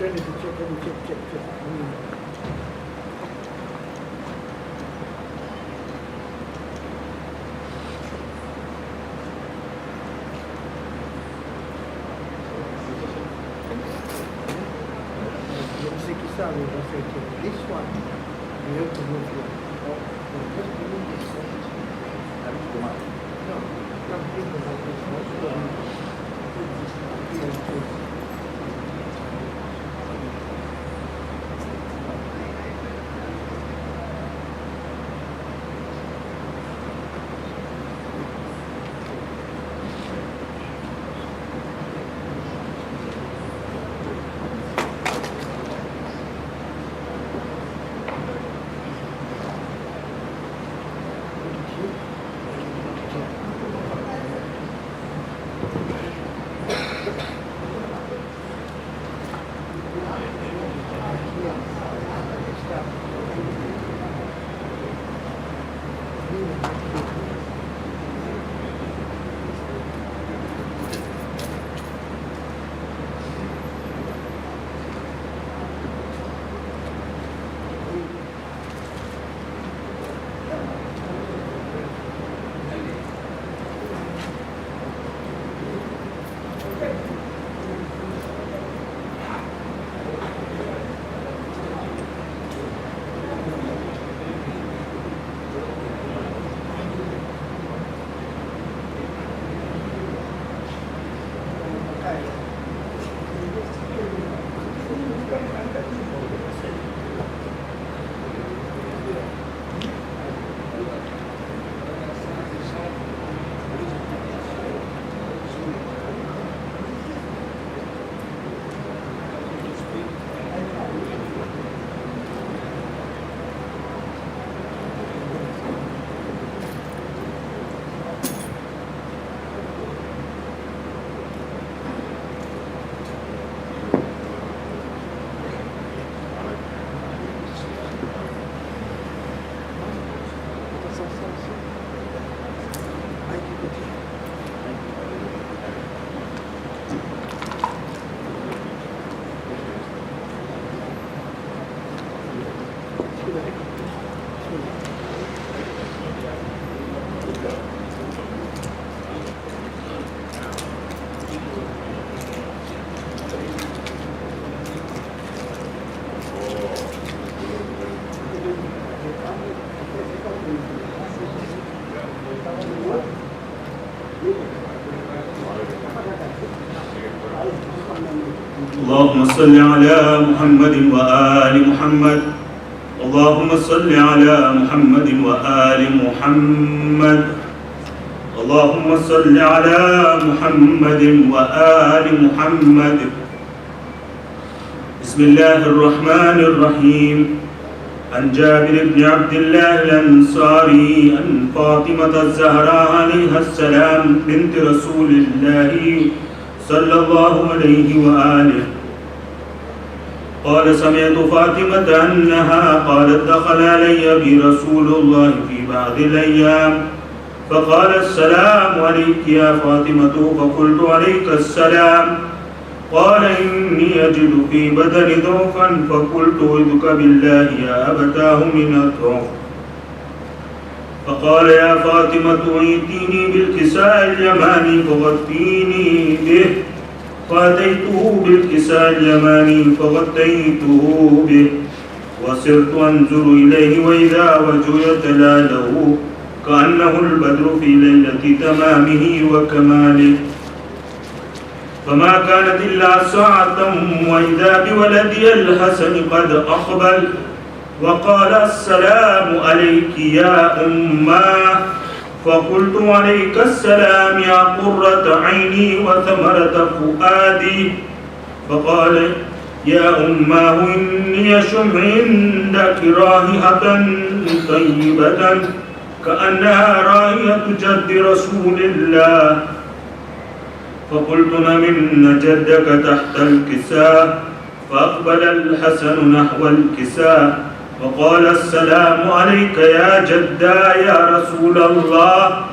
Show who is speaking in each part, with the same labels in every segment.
Speaker 1: This one, you have to move here. Just remove this one. No, come in the
Speaker 2: اللهم صل على محمد وآل محمد. اللهم صل على محمد وآل محمد. اللهم صل على محمد وآل محمد. بسم الله الرحمن الرحيم. عن جابر بن عبد الله الأنصاري عن فاطمة الزهراء عليها السلام بنت رسول الله صلى الله عليه وآله قال سمعت فاطمة أنها قالت دخل علي بي رسول الله في بعض الأيام فقال السلام عليك يا فاطمة فقلت عليك السلام. قال إني أجد في بدني ضعفا فقلت أعوذك بالله يا أبتاه من الضعف. فقال يا فاطمة ائتيني بالكساء اليماني فغطيني به. فأتيته بالكساء اليماني فغطيته به وصرت أنظر إليه وإذا وجهه يتلاله كأنه البدر في ليلة تمامه وكماله. فما كانت إلا ساعة وإذا بولدي الحسن قد أقبل وقال السلام عليك يا أماه. فقلت عليك السلام يا قرة عيني وثمرة فؤادي. فقال يا أماه إني أشم عندك رائحة طيبة كأنها رائحة جد رسول الله. فقلت من جدك تحت الكساء. فأقبل الحسن نحو الكساء وقال السلام عليك يا جدا يا رسول الله.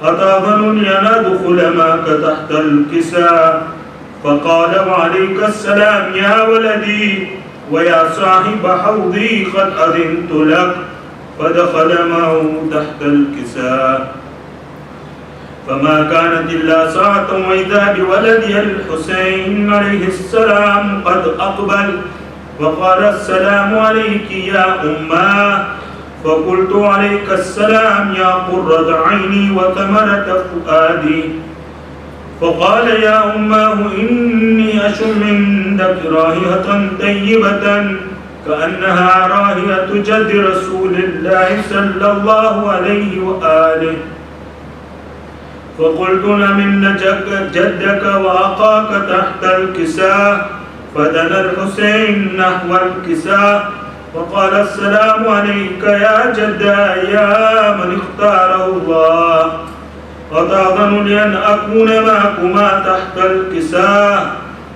Speaker 2: أتأذنني أن أدخل معك تحت الكساء؟ فقال وعليك السلام يا ولدي ويا صاحب حوضي قد أذنت لك فدخل معه تحت الكساء فما كانت إلا ساعة وإذا بولدي الحسين عليه السلام قد أقبل وقال السلام عليك يا أماه فقلت عليك السلام يا قرة عيني وثمرة فؤادي فقال يا أماه إني أشم عندك رائحة طيبة كأنها رائحة جد رسول الله صلى الله عليه وآله فقلت من جدك وأخاك تحت الكساء فدنا الحسين نحو الكساء وقال السلام عليك يا جدا يا من اختاره الله أتأذن لي أن أكون معكما تحت الكساء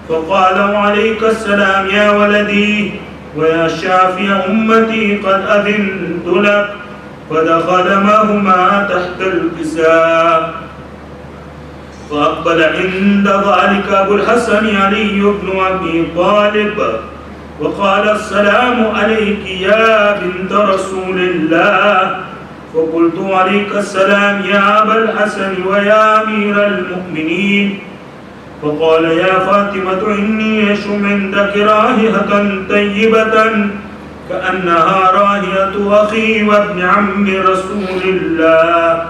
Speaker 2: فقال وعليك السلام يا ولدي ويا شافي أمتي قد أذنت لك فدخل معهما تحت الكساء فأقبل عند ذلك أبو الحسن علي بن أبي طالب وقال السلام عليك يا بنت رسول الله فقلت عليك السلام يا أبا الحسن ويا أمير المؤمنين فقال يا فاطمة إني أشم عندك رائحة طيبة كأنها رائحة أخي وابن عم رسول الله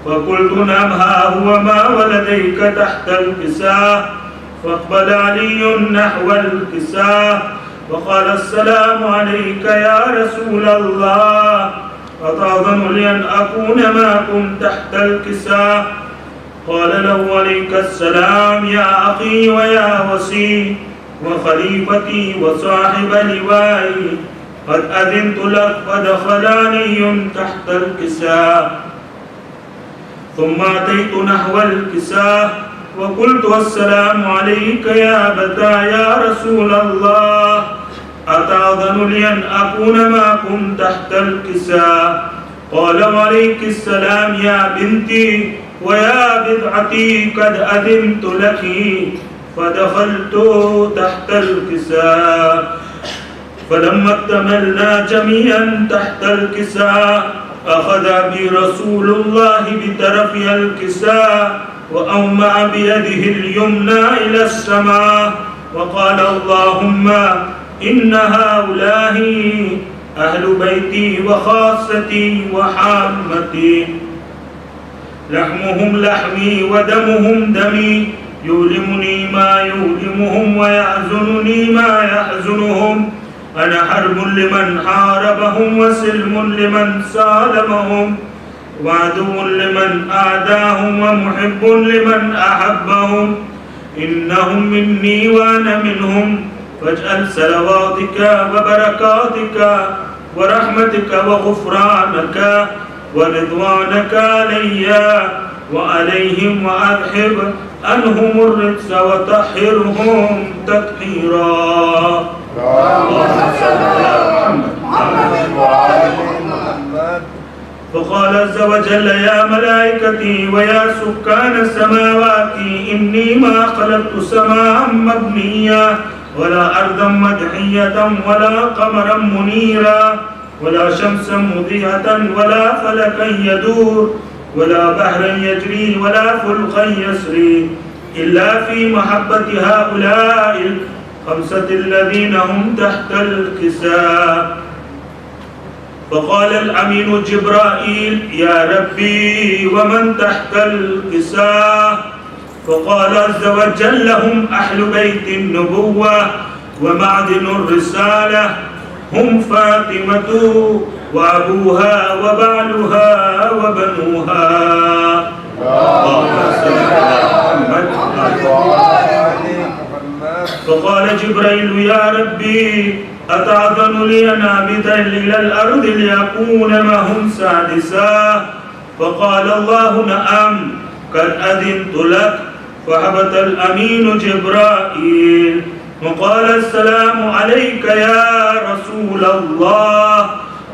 Speaker 2: فقلت نعم ها هو ما ولديك تحت الكساء فاقبل علي نحو الكساء وقال السلام عليك يا رسول الله أتأذن لي أن أكون معكم تحت الكساء قال له عليك السلام يا أخي ويا وصي وخليفتي وصاحب لوائي قد أذنت لك فدخل علي تحت الكساء ثم أتيت نحو الكساء وقلت السلام عليك يا أبتا يا رسول الله أتأذن لي أن أكون معكم تحت الكساء قال وعليك السلام يا بنتي ويا بضعتي قد أذنت لك فدخلت تحت الكساء فلما اكتملنا جميعا تحت الكساء أخذ بي رسول الله بطرف الكساء وأومأ بيده اليمنى إلى السماء وقال اللهم إن هؤلاء أهل بيتي وخاصتي وحامتي لحمهم لحمي ودمهم دمي يؤلمني ما يؤلمهم ويحزنني ما يحزنهم أنا حرب لمن حاربهم وسلم لمن سالمهم وعدو لمن أعداهم ومحب لمن أحبهم إنهم مني وأنا منهم فاجعل صلواتك وبركاتك ورحمتك وغفرانك ورضوانك علي وعليهم وأذهب عنهم الرجس وطهرهم تطهيرا. فقال عز وجل يا ملائكتي ويا سكان السماوات إني ما خلقت سماء مبنيا ولا أرضا مدحية ولا قمرا منيرا ولا شمسا مضيئة ولا فلكا يدور ولا بحرا يجري ولا فلقا يسري إلا في محبة هؤلاء الخمسة الذين هم تحت الكساء. فقال الأمين جبرائيل يا ربي ومن تحت الكساء؟ فقال عز وجل هم أهل بيت النبوة ومعدن الرسالة هم فاطمة وأبوها وبعلها وبنوها. فقال جبريل يا ربي أتأذن لي أن أبت إلى الأرض ليكون معهم سادسا؟ فقال الله نعم قد أذنت لك. فهبط الأمين جبرائيل وقال السلام عليك يا رسول الله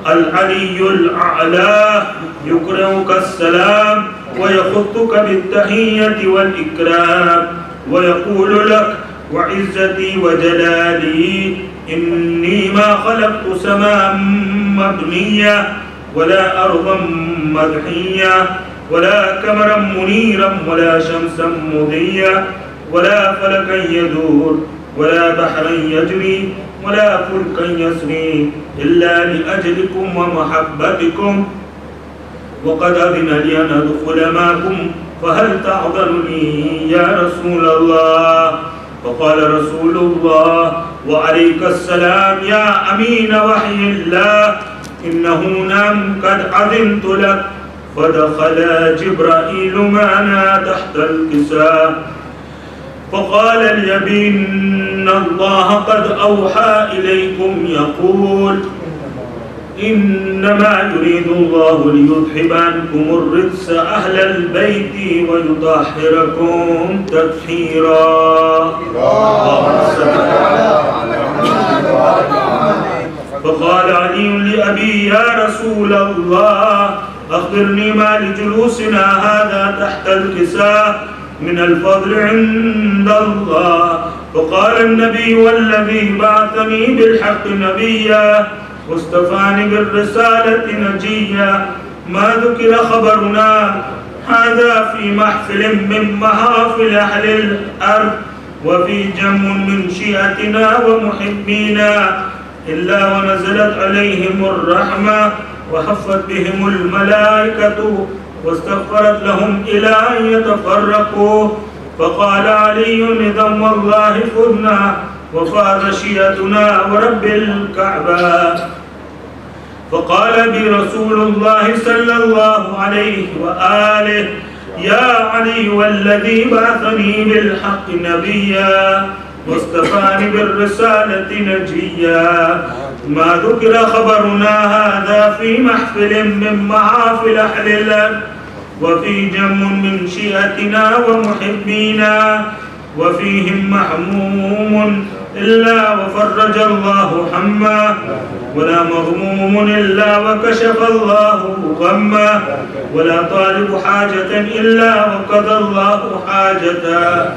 Speaker 2: العلي الأعلى يقرئك السلام ويخطك بالتحية والإكرام ويقول لك وعزتي وجلالي إني ما خلقت سماء مبنية ولا أرضا مدحية ولا قمرا منيرا ولا شمسا مضية ولا فلكا يدور ولا بحرا يجري ولا فلكا يسري إلا لأجلكم ومحبتكم وقد أذن لي أن أدخل معكم فهل تعذرني يا رسول الله؟ فقال رسول الله وعليك السلام يا أمين وحي الله إنه نام قد أذنت لك. فدخل جبرائيل معنا تحت الكساء فقال لي إن الله قد أوحى إليكم يقول إنما يريد الله ليذهب عنكم الرجس أهل البيت ويطهركم تطهيرا. فقال علي لأبي يا رسول الله أخبرني ما لجلوسنا هذا تحت الكساء من الفضل عند الله. فقال النبي والذي بعثني بالحق نبيا واصطفاني بالرسالة نجيا ما ذكر خبرنا هذا في محفل من محافل أهل الأرض وفي جم من شيعتنا ومحبينا إلا ونزلت عليهم الرحمة وحفت بهم الملائكة واستغفرت لهم إلى أن يتفرقوا. فقال علي إذا والله فذنا وفاز شيعتنا ورب الكعبة. فقال بي رسول الله صلى الله عليه وآله يا علي والذي بعثني بالحق نبيا واصطفاني بالرسالة نجيا ما ذكر خبرنا هذا في محفل من محافل أهل الأرض وفي جم من شيعتنا ومحبينا وفيهم محموم إلا وفرج الله حما ولا مغموم إلا وكشف الله غما ولا طالب حاجة إلا وقضى الله حاجته.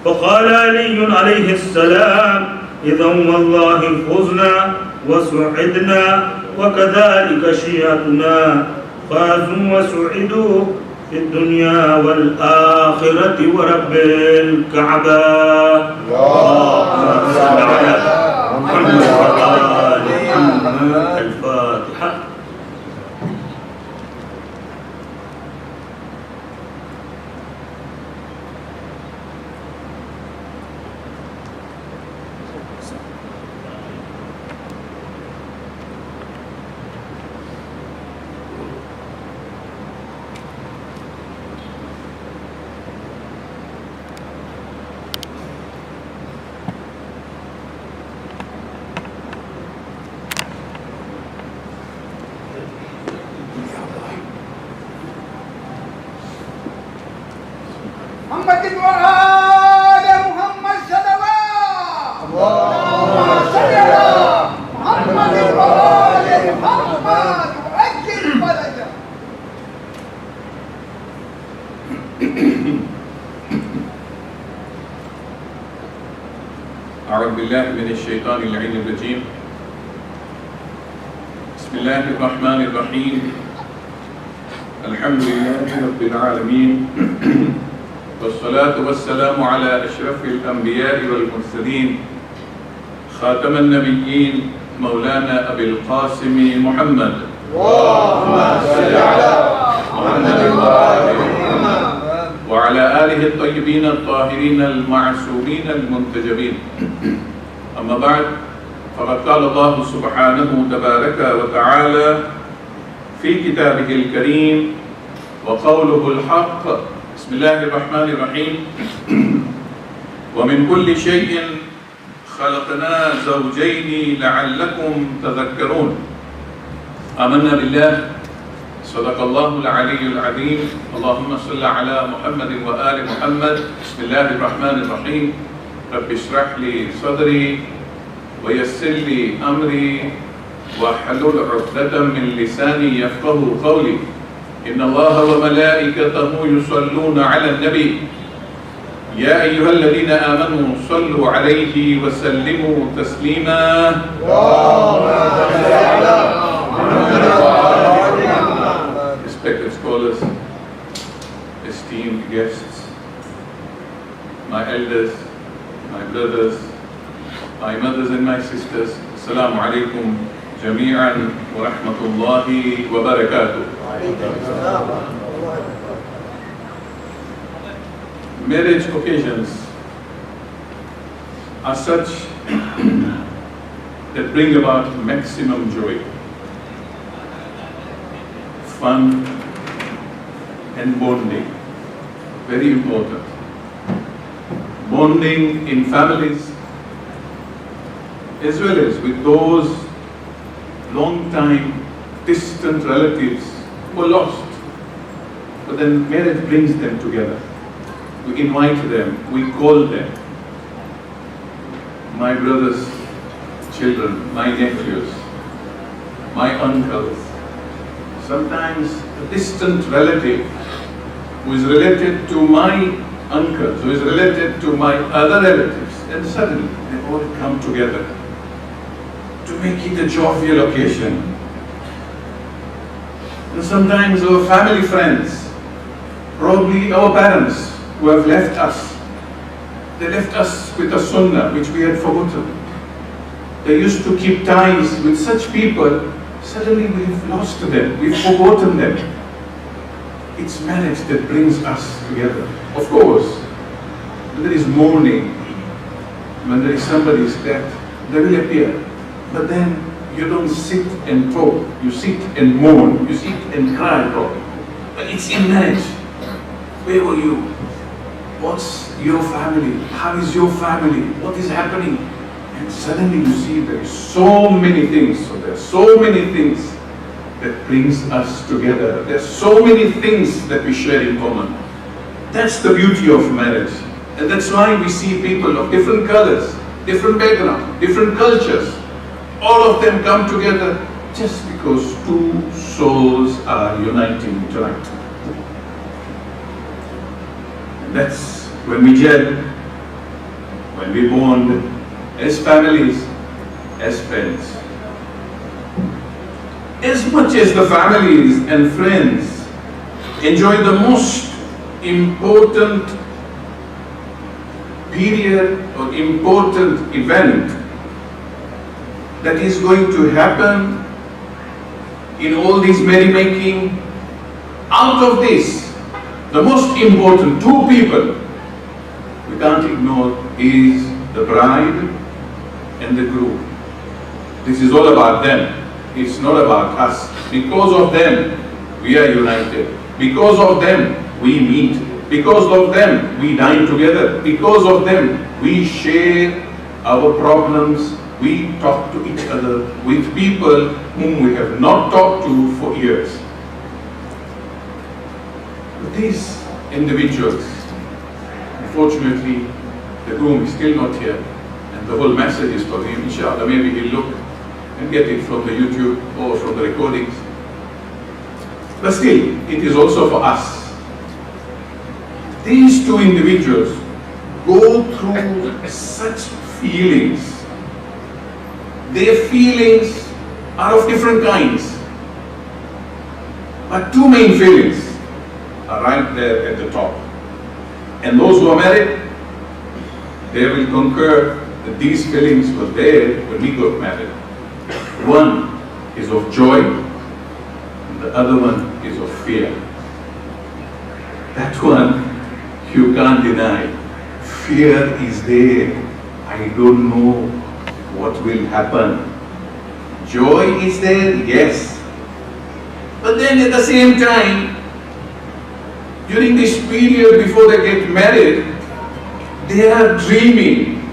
Speaker 2: فقال علي عليه السلام إذا والله فزنا وسعدنا وكذلك شيعتنا فازوا وسعدوا في الدنيا والآخرة ورب الكعبة. اللهم صل على محمد وعلى آل محمد. الفاتحة.
Speaker 3: محمد وآل محمد صلوات. اللهم صل على محمد وآل محمد وأجل فرجه.
Speaker 4: أعوذ بالله من الشيطان اللعين الرجيم. بسم الله الرحمن الرحيم. الحمد لله رب العالمين والصلاة والسلام على أشرف الأنبياء والمرسلين خاتم النبيين مولانا أبي القاسم محمد.
Speaker 3: اللهم صل على محمد وآل محمد
Speaker 4: وعلى آله الطيبين الطاهرين المعصومين المنتجبين. أما بعد فقد قال الله سبحانه تبارك وتعالى في كتابه الكريم وقوله الحق. بسم الله الرحمن الرحيم. ومن كل شيء خلقنا زوجين لعلكم تذكرون. آمنا بالله صدق الله العلي العظيم. اللهم صل على محمد وآل محمد. بسم الله الرحمن الرحيم. رب اشرح لي صدري ويسر لي أمري واحلل عقدة من لساني يفقه قولي. إن الله وملائكته يصلون على النبي يا أيها الذين آمنوا صلوا عليه وسلموا تسليما. Respected scholars, esteemed guests, my elders, my brothers, my mothers and my sisters, Assalamu alaikum jami'an wa rahmatullahi wa barakatuh. Marriage occasions are such that bring about maximum joy, fun and bonding. Very important. Bonding in families as well as with those long time distant relatives who are lost. But then marriage brings them together. We invite them, we call them. My brothers, children, my nephews, my uncles. Sometimes a distant relative who is related to my uncles, who is related to my other relatives, and suddenly they all come together to make it a jovial occasion. And sometimes our family friends, probably our parents who have left us, they left us with a sunnah which we had forgotten. They used to keep ties with such people, suddenly we've lost them, we've forgotten them. It's marriage that brings us together. Of course, when there is mourning, when there is somebody's death, they will appear. But then you don't sit and talk, you sit and mourn, you sit and cry probably. But it's in marriage. Where were you? What's your family? How is your family? What is happening? And suddenly you see there is so many things. So there are so many things that brings us together. There are so many things that we share in common. That's the beauty of marriage. And that's why we see people of different colors, different backgrounds, different cultures. All of them come together just because two souls are uniting tonight. And that's when we gel, when we bond as families, as friends. As much as the families and friends enjoy the most important period or important event that is going to happen in all this merrymaking, out of this, the most important two people we can't ignore is the bride and the groom. This is all about them. It's not about us. Because of them, we are united. Because of them, we meet. Because of them, we dine together. Because of them, we share our problems. We talk to each other with people whom we have not talked to for years. But these individuals, unfortunately, the groom is still not here, and the whole message is for him. Inshallah, maybe he'll look and get it from the YouTube or from the recordings. But still, it is also for us. These two individuals go through such feelings. Their feelings are of different kinds. But two main feelings are right there at the top. And those who are married, they will concur that these feelings were there when we got married. One is of joy, and the other one is of fear. That one you can't deny. Fear is there. I don't know what will happen. Joy is there, yes. But then at the same time, during this period before they get married, they are dreaming,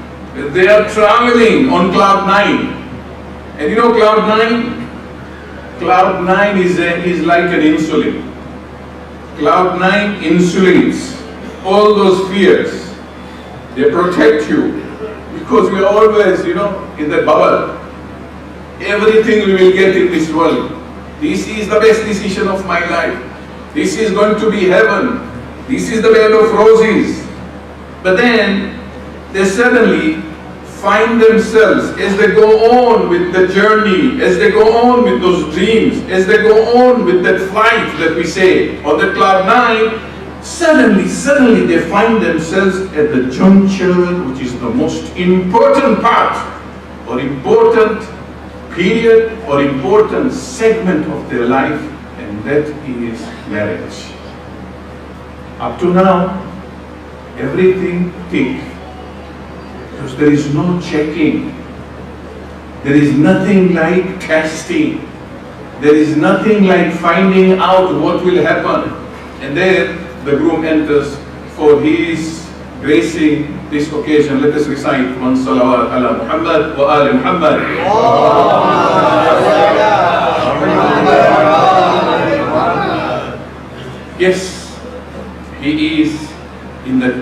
Speaker 4: they are traveling on cloud 9. And you know cloud 9? Cloud 9 is like an insulin. Cloud 9 insulates all those fears. They protect you. Because we are always, in that bubble. Everything we will get in this world. This is the best decision of my life. This is going to be heaven. This is the bed of roses. But then they suddenly find themselves, as they go on with the journey, as they go on with those dreams, as they go on with that flight that we say, or the cloud nine, suddenly they find themselves at the juncture which is the most important part, or important period, or important segment of their life, and that is marriage. Up to now, everything tick, because there is no checking. There is nothing like testing. There is nothing like finding out what will happen. And then the groom enters for his gracing this occasion. Let us recite one salawat ala Muhammad wa ali Muhammad. Yes, he is in that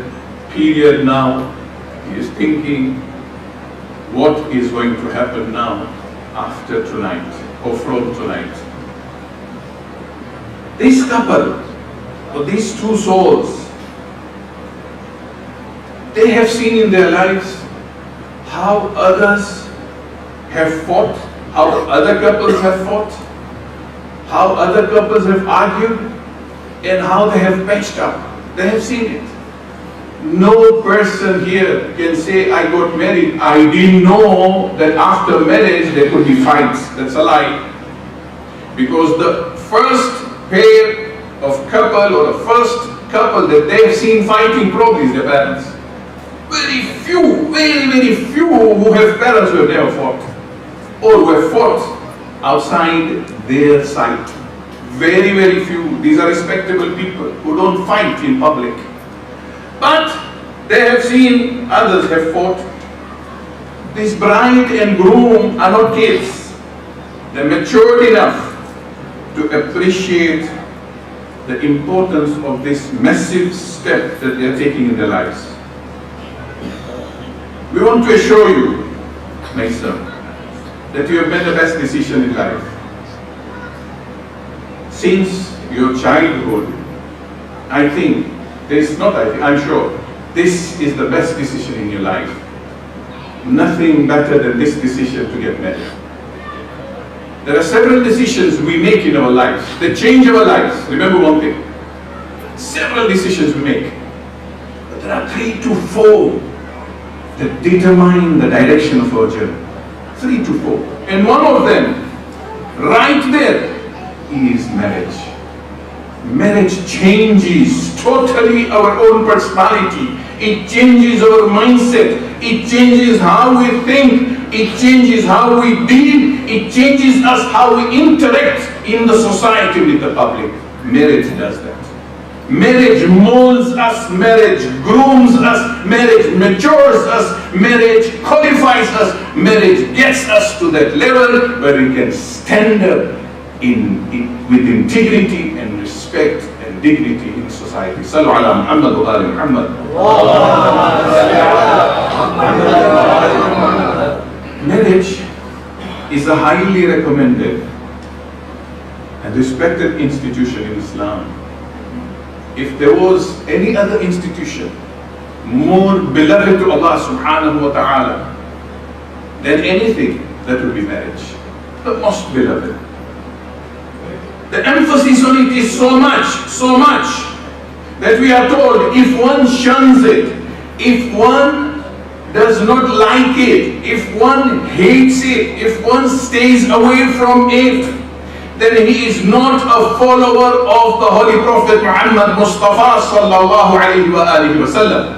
Speaker 4: period now. He is thinking what is going to happen now after tonight or from tonight. This couple, or these two souls, they have seen in their lives how others have fought, how other couples have fought, how other couples have argued, and how they have patched up. They have seen it. No person here can say, I got married, I didn't know that after marriage there could be fights. That's a lie. Because the first pair of couple, or the first couple that they have seen fighting probably is their parents. Very few who have parents who have never fought, or who have fought outside their sight. Very few. These are respectable people who don't fight in public. But they have seen others have fought. This bride and groom are not kids. They're matured enough to appreciate the importance of this massive step that they are taking in their lives. We want to assure you, Maisam, that you have made the best decision in life. Since your childhood, I'm sure, this is the best decision in your life. Nothing better than this decision to get married. There are several decisions we make in our lives that change our lives. Remember one thing, several decisions we make. But there are 3 to 4 that determine the direction of our journey. 3 to 4. And one of them, right there, is marriage. Marriage changes totally our own personality. It changes our mindset. It changes how we think. It changes how we deal. It changes us how we interact in the society with the public. Marriage does that. Marriage molds us. Marriage grooms us. Marriage matures us. Marriage qualifies us. Marriage gets us to that level where we can stand up with integrity and respect and dignity in society. Sallu ala Muhammad wa ali Muhammad. Marriage is a highly recommended and respected institution in Islam. If there was any other institution more beloved to Allah subhanahu wa ta'ala than anything, that would be marriage. The most beloved. The emphasis on it is so much, that we are told if one shuns it, if one does not like it, if one hates it, if one stays away from it, then he is not a follower of the Holy Prophet Muhammad Mustafa sallallahu alayhi wa alihi wa sallam.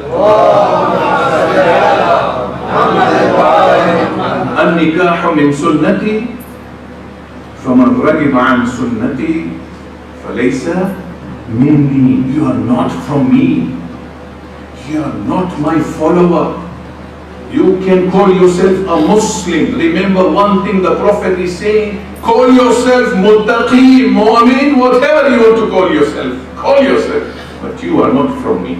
Speaker 4: An-nikahu min sunnati فَمَنْ رَغِبَ عَنْ سُنَّتِي فَلَيْسَ مِنِّي. You are not from me. You are not my follower. You can call yourself a Muslim. Remember one thing the Prophet is saying, call yourself muttaqi, mu'min, whatever you want to call yourself. Call yourself. But you are not from me.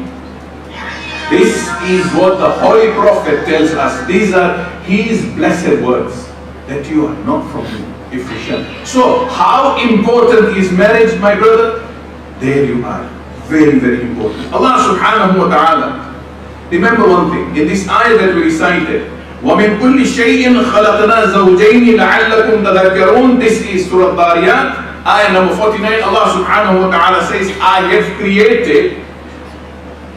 Speaker 4: This is what the Holy Prophet tells us. These are his blessed words, that you are not from me. So, how important is marriage, my brother? There you are. Very important. Allah subhanahu wa ta'ala Remember one thing, in this ayah that we recited, وَمِن كُلِّ شَيْءٍ خَلَقْنَا زَوْجَيْنِ لَعَلَّكُمْ تَذَكَّرُونَ. This is Surah Dariyat, ayah number 49. Allah subhanahu wa ta'ala says, I have created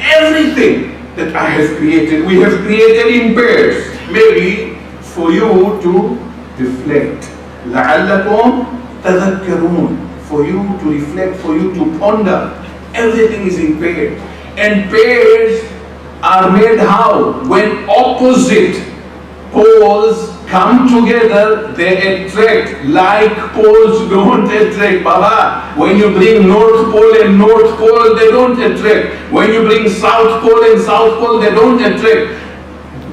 Speaker 4: everything that I have created. We have created in pairs, maybe for you to reflect. لَعَلَّكُمْ تَذَكَّرُونَ. For you to reflect, for you to ponder. Everything is in pairs. And pairs are made how? When opposite poles come together, they attract. Like poles don't attract. Baba, when you bring North Pole and North Pole, they don't attract. When you bring South Pole and South Pole, they don't attract.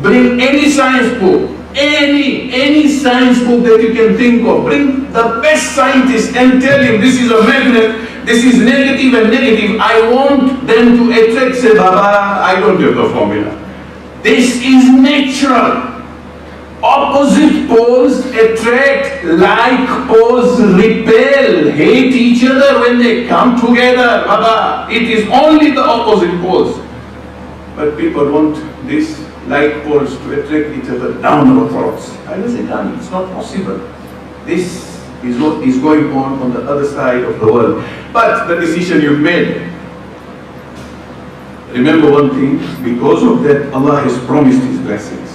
Speaker 4: Bring any science book, any science book that you can think of. Bring the best scientist and tell him this is a magnet, this is negative and negative. I want them to attract. Say, Baba, I don't have the formula. This is natural. Opposite poles attract, like poles repel, hate each other when they come together. Baba, it is only the opposite poles. But people want this like poles to attract each other down our throats. I will say, no, it's not possible. This is what is going on the other side of the world. But the decision you've made, remember one thing, because of that, Allah has promised His blessings.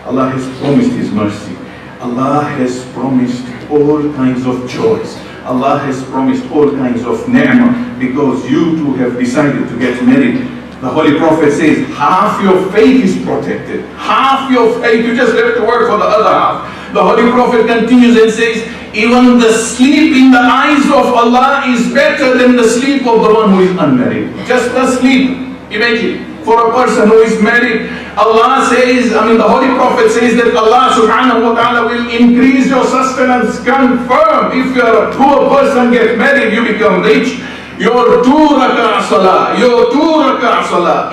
Speaker 4: Allah has promised His mercy. Allah has promised all kinds of joys. Allah has promised all kinds of ni'mah, because you two have decided to get married. The Holy Prophet says, half your faith is protected. Half your faith, you just have to work for the other half. The Holy Prophet continues and says, even the sleep in the eyes of Allah is better than the sleep of the one who is unmarried. Just the sleep. Imagine, for a person who is married, Allah says, the Holy Prophet says that Allah subhanahu wa ta'ala will increase your sustenance. Confirm, if you are a poor person, get married, you become rich. Your 2 rak'ah salah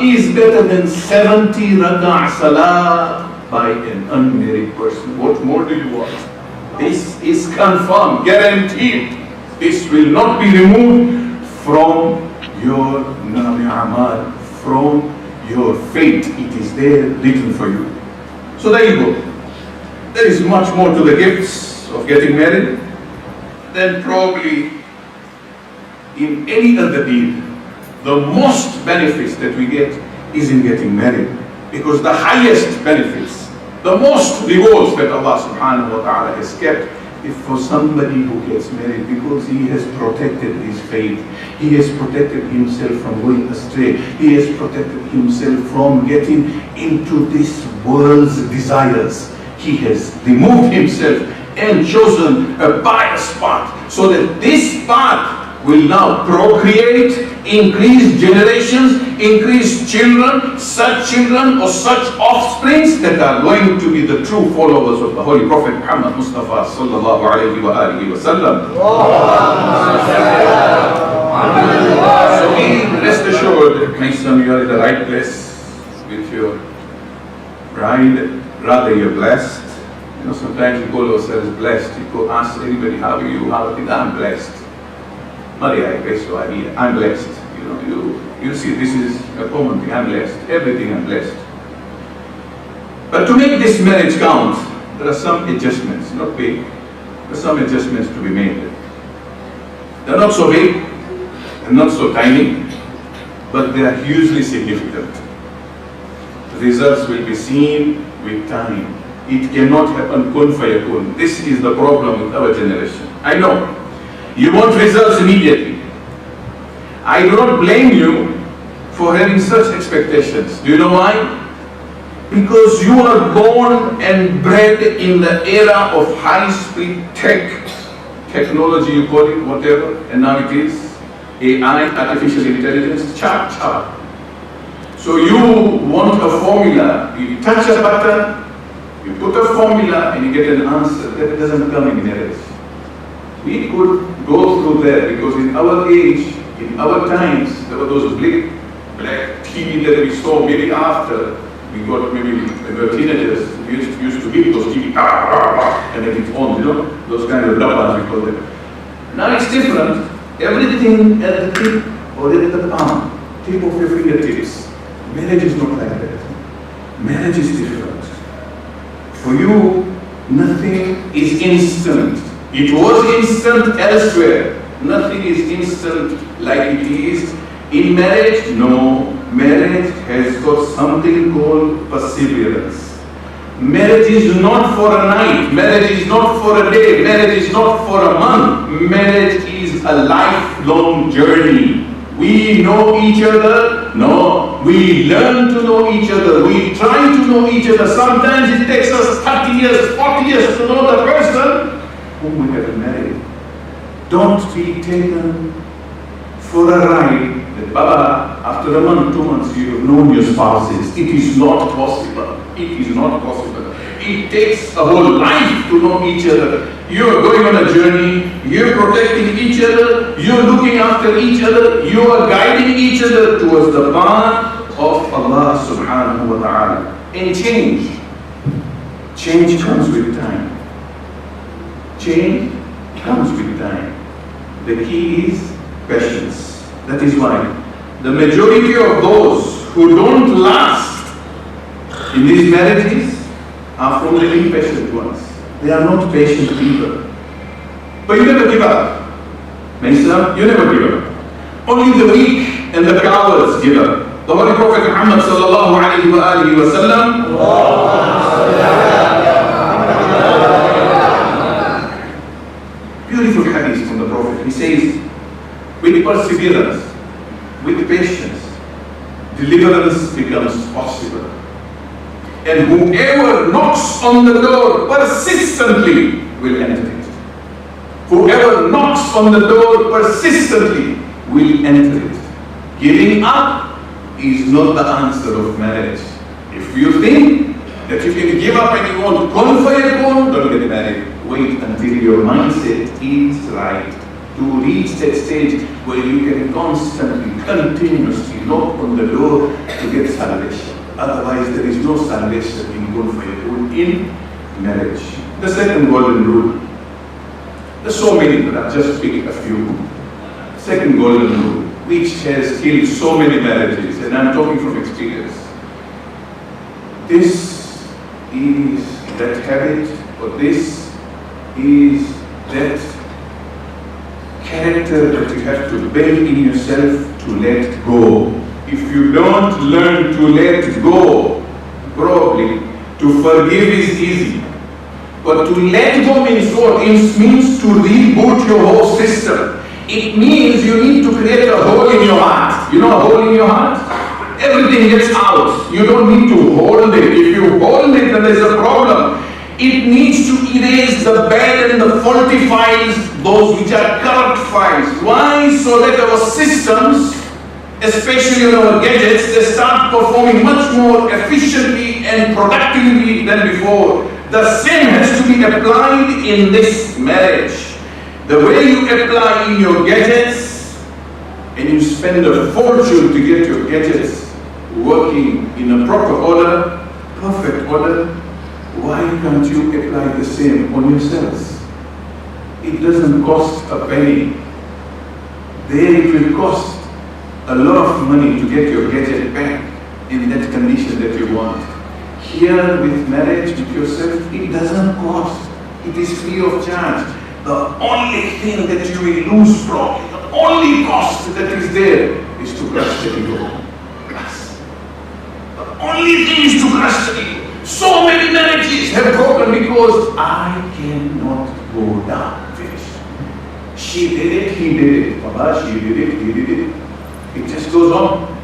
Speaker 4: is better than 70 rak'ah salah by an unmarried person. What more do you want? This is confirmed, guaranteed. This will not be removed from your amal, from your fate. It is there written for you. So there you go. There is much more to the gifts of getting married than probably in any other deed. The most benefits that we get is in getting married, because the highest benefits, the most rewards that Allah subhanahu wa ta'ala has kept is for somebody who gets married, because he has protected his faith, he has protected himself from going astray, he has protected himself from getting into this world's desires. He has removed himself and chosen a pious path, so that this path will now procreate, increase generations, increase children, such children or such offsprings that are going to be the true followers of the Holy Prophet Muhammad Mustafa sallallahu alayhi wa alihi wa sallam. So be rest assured, Maisam, you are in the right place with your bride. Rather, you're blessed. Sometimes we call ourselves blessed. You ask anybody, how are you? How are you? I'm blessed. Maria, I'm blessed. You see, this is a common thing. I'm blessed. Everything I'm blessed. But to make this marriage count, there are some adjustments, not big, there are some adjustments to be made. They're not so big and not so tiny, but they are hugely significant. The results will be seen with time. It cannot happen kun fayakun. This is the problem with our generation. I know. You want results immediately. I do not blame you for having such expectations. Do you know why? Because you are born and bred in the era of high-speed technology, you call it, whatever, and now it is AI, artificial intelligence, chart. So you want a formula, you touch a button, you put a formula, and you get an answer that doesn't come in minutes. We could go through that, because in our age, in our times, there were those black TV that we saw maybe after we got, maybe when we were teenagers, we used to hit those TV, and then it's on, those kind of labbas we call them. Now it's different. Everything at the tip or at the palm, tip of your fingertips. Marriage is not like that. Marriage is difficult. For you, nothing is instant. It was instant elsewhere. Nothing is instant like it is in marriage. No, marriage has got something called perseverance. Marriage is not for a night. Marriage is not for a day. Marriage is not for a month. Marriage is a lifelong journey. We know each other. No, we learn to know each other. We try to know each other. Sometimes it takes us 30 years, 40 years to know the person whom we have married. Don't be taken for a ride that, Baba, after a month, 2 months, you have known your spouses. It is not possible. It is not possible. It takes a whole life to know each other. You are going on a journey. You are protecting each other. You are looking after each other. You are guiding each other towards the path of Allah subhanahu wa ta'ala. And change comes with time. Change comes with time. The key is patience. That is why the majority of those who don't last in these marriages are from the impatient ones. They are not patient people. But you never give up. Maisam, you never give up. Only the weak and the cowards give up. The Holy Prophet Muhammad sallallahu alayhi wa alihi wa sallam, beautiful hadith from the Prophet. He says, with perseverance, with patience, deliverance becomes possible. And whoever knocks on the door persistently will enter it. Whoever knocks on the door persistently will enter it. Giving up is not the answer of marriage. If you think that you can give up and you want gun for your gun, don't get married. Wait until your mindset is right. To reach that stage where you can constantly, continuously knock on the door to get salvation. Otherwise, there is no salvation in gun for your gun in marriage. The second golden rule. There's so many, but I'll just pick a few. Second golden rule, which has killed so many marriages, and I'm talking from experience. This is that habit, or this is that character that you have to build in yourself to let go. If you don't learn to let go, probably to forgive is easy. But to let go means what? It means to reboot your whole system. It means you need to create a hole in your heart. You know a hole in your heart? Everything gets out. You don't need to hold it. If you hold it, then there's a problem. It needs to erase the bad and the faulty files, those which are corrupt files. Why? So that our systems, especially on our gadgets, they start performing much more efficiently and productively than before. The same has to be applied in this marriage. The way you apply in your gadgets, and you spend a fortune to get your gadgets working in a proper order, perfect order, why can't you apply the same on yourselves? It doesn't cost a penny. There it will cost a lot of money to get your gadget back in that condition that you want. Here with marriage, with yourself, it doesn't cost. It is free of charge. The only thing that you will lose from, the only cost that is there is to crush the ego. Yes. The only thing is to crush the ego. So many marriages have broken because I cannot go down. Finish. She did it, he did it. Baba, she did it, he did it. It just goes on.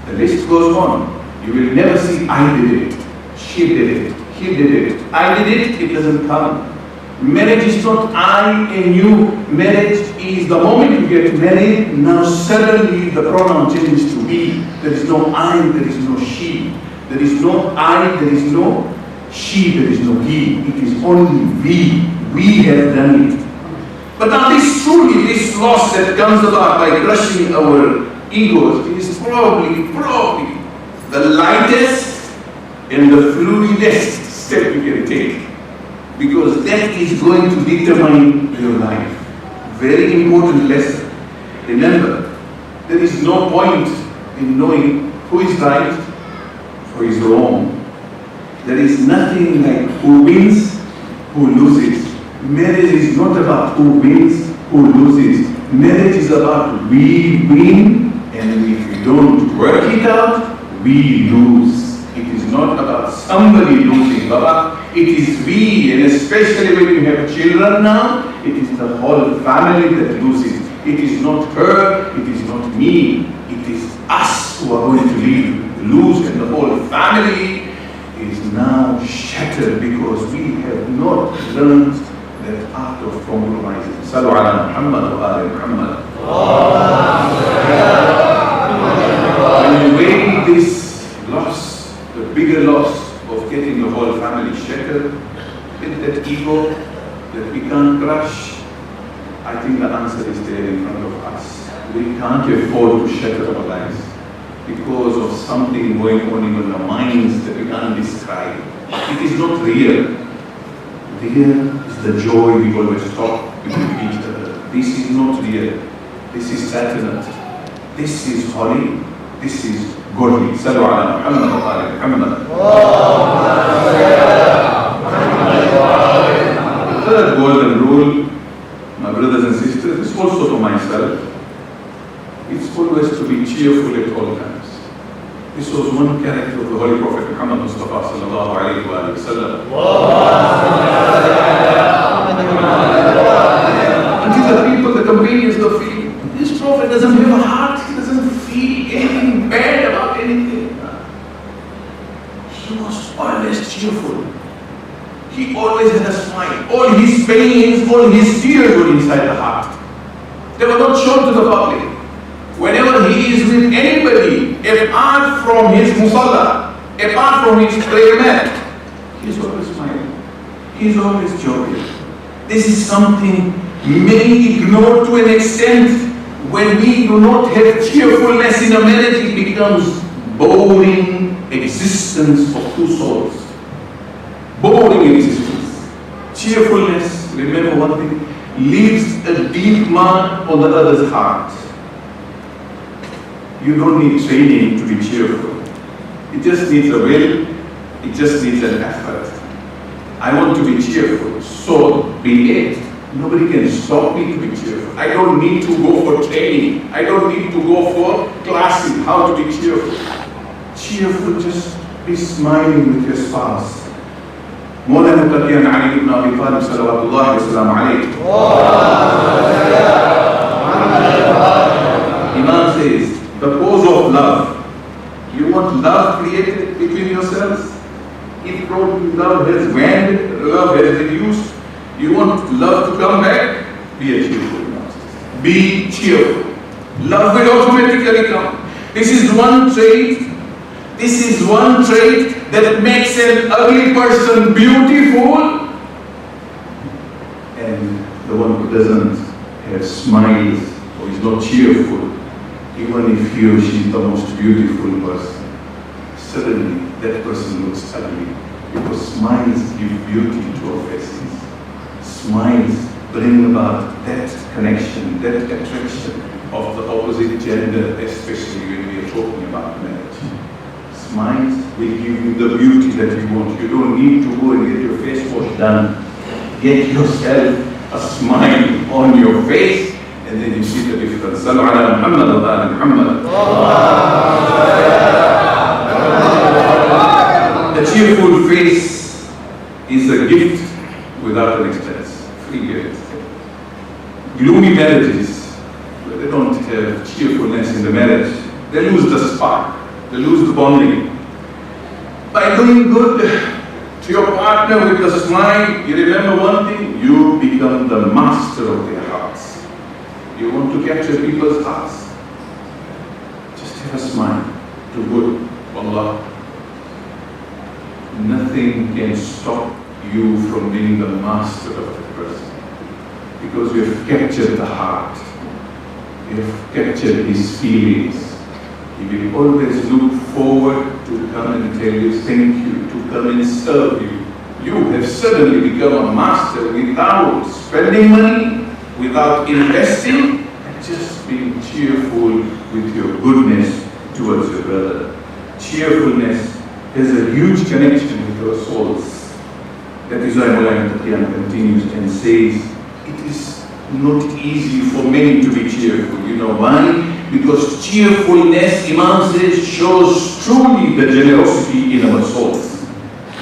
Speaker 4: The list goes on. You will never see I did it. She did it, he did it, I did it, it doesn't come. Marriage is not I and you. Marriage is the moment you get married, now suddenly the pronoun changes to we. There is no I, there is no she. There is no I, there is no she, there is no he. It is only we. We have done it. But now this loss that comes about by crushing our egos is probably the lightest and the fluidest step you can take, because that is going to determine your life. Very important lesson. Remember, there is no point in knowing who is right, who is wrong.
Speaker 5: There is nothing like who wins, who loses. Marriage is not about who wins, who loses. Marriage is about we win, and if we don't work it out, we lose. It is not about somebody losing, Baba. It is we, and especially when you have children now, it is the whole family that loses. It is not her, it is not me. It is us who are going to lose, and the whole family is now shattered because we have not learned that art of compromising. Sallu ala Muhammad wa ala Muhammad. When you weigh this loss, the bigger loss of getting the whole family shattered, with that ego that we can't crush, I think the answer is there in front of us. We can't afford to shatter our lives because of something going on in our minds that we can't describe. It is not real. Real is the joy we always talk with each other. This is not real. This is satellite. This is holy. This is godly. Sallu ala Muhammad wa ala Muhammad. The third golden rule, my brothers and sisters, is also for myself. It's always to be cheerful at all times. This was one character of the Holy Prophet Muhammad Mustafa sallallahu alayhi wa sallam. Until the people, the companions of faith, this Prophet doesn't have a heart, he doesn't feel anything bad about anything. He was always cheerful. He always had a smile. All his pains, all his tears were inside the heart. They were not shown to the public. Whenever he is with anybody, apart from his musalla, apart from his prayer mat, he is always smiling. He is always joyous. This is something many ignore to an extent. When we do not have cheerfulness in a marriage, it becomes boring existence of two souls. Boring existence. Cheerfulness, remember one thing, leaves a deep mark on the other's heart. You don't need training to be cheerful. It just needs a will, it just needs an effort. I want to be cheerful, so be it. Nobody can stop me to be cheerful. I don't need to go for training. I don't need to go for classes how to be cheerful. Cheerful, just be smiling with your spouse. مولانا متقيا علي بن ابي طالب صلوات الله وسلامه عليه. Imam says, the cause of love. You want love created between yourselves? If probably love has waned, love has reduced, you want love to come back? Be a cheerful. Be cheerful. Love will automatically come. This is one trait. This is one trait that makes an ugly person beautiful. And the one who doesn't have smiles or is not cheerful, even if he or she is the most beautiful person, suddenly that person looks ugly. Because smiles give beauty to our faces. Smiles bring about that connection, that attraction of the opposite gender, especially when we are talking about marriage. Smiles will give you the beauty that you want. You don't need to go and get your face wash done. Get yourself a smile on your face, and then you see the difference. Sallu ala Muhammad wa ala Muhammad. A cheerful face is a gift without an expense. Free gift. Gloomy marriages, where they don't have cheerfulness in the marriage, they lose the spark, they lose the bonding. By doing good to your partner with a smile, you remember one thing, you become the master of their hearts. You want to capture people's hearts? Just have a smile. Do good. Wallah. Nothing can stop you from being the master of that person. Because you have captured the heart. You have captured his feelings. He will always look forward to come and tell you thank you, to come and serve you. You have suddenly become a master without spending money, without investing, and just being cheerful with your goodness towards your brother. Cheerfulness has a huge connection with your souls. That is why Muraj continues and says, it is not easy for many to be cheerful. You know why? Because cheerfulness, Imam says, shows truly the generosity in our souls.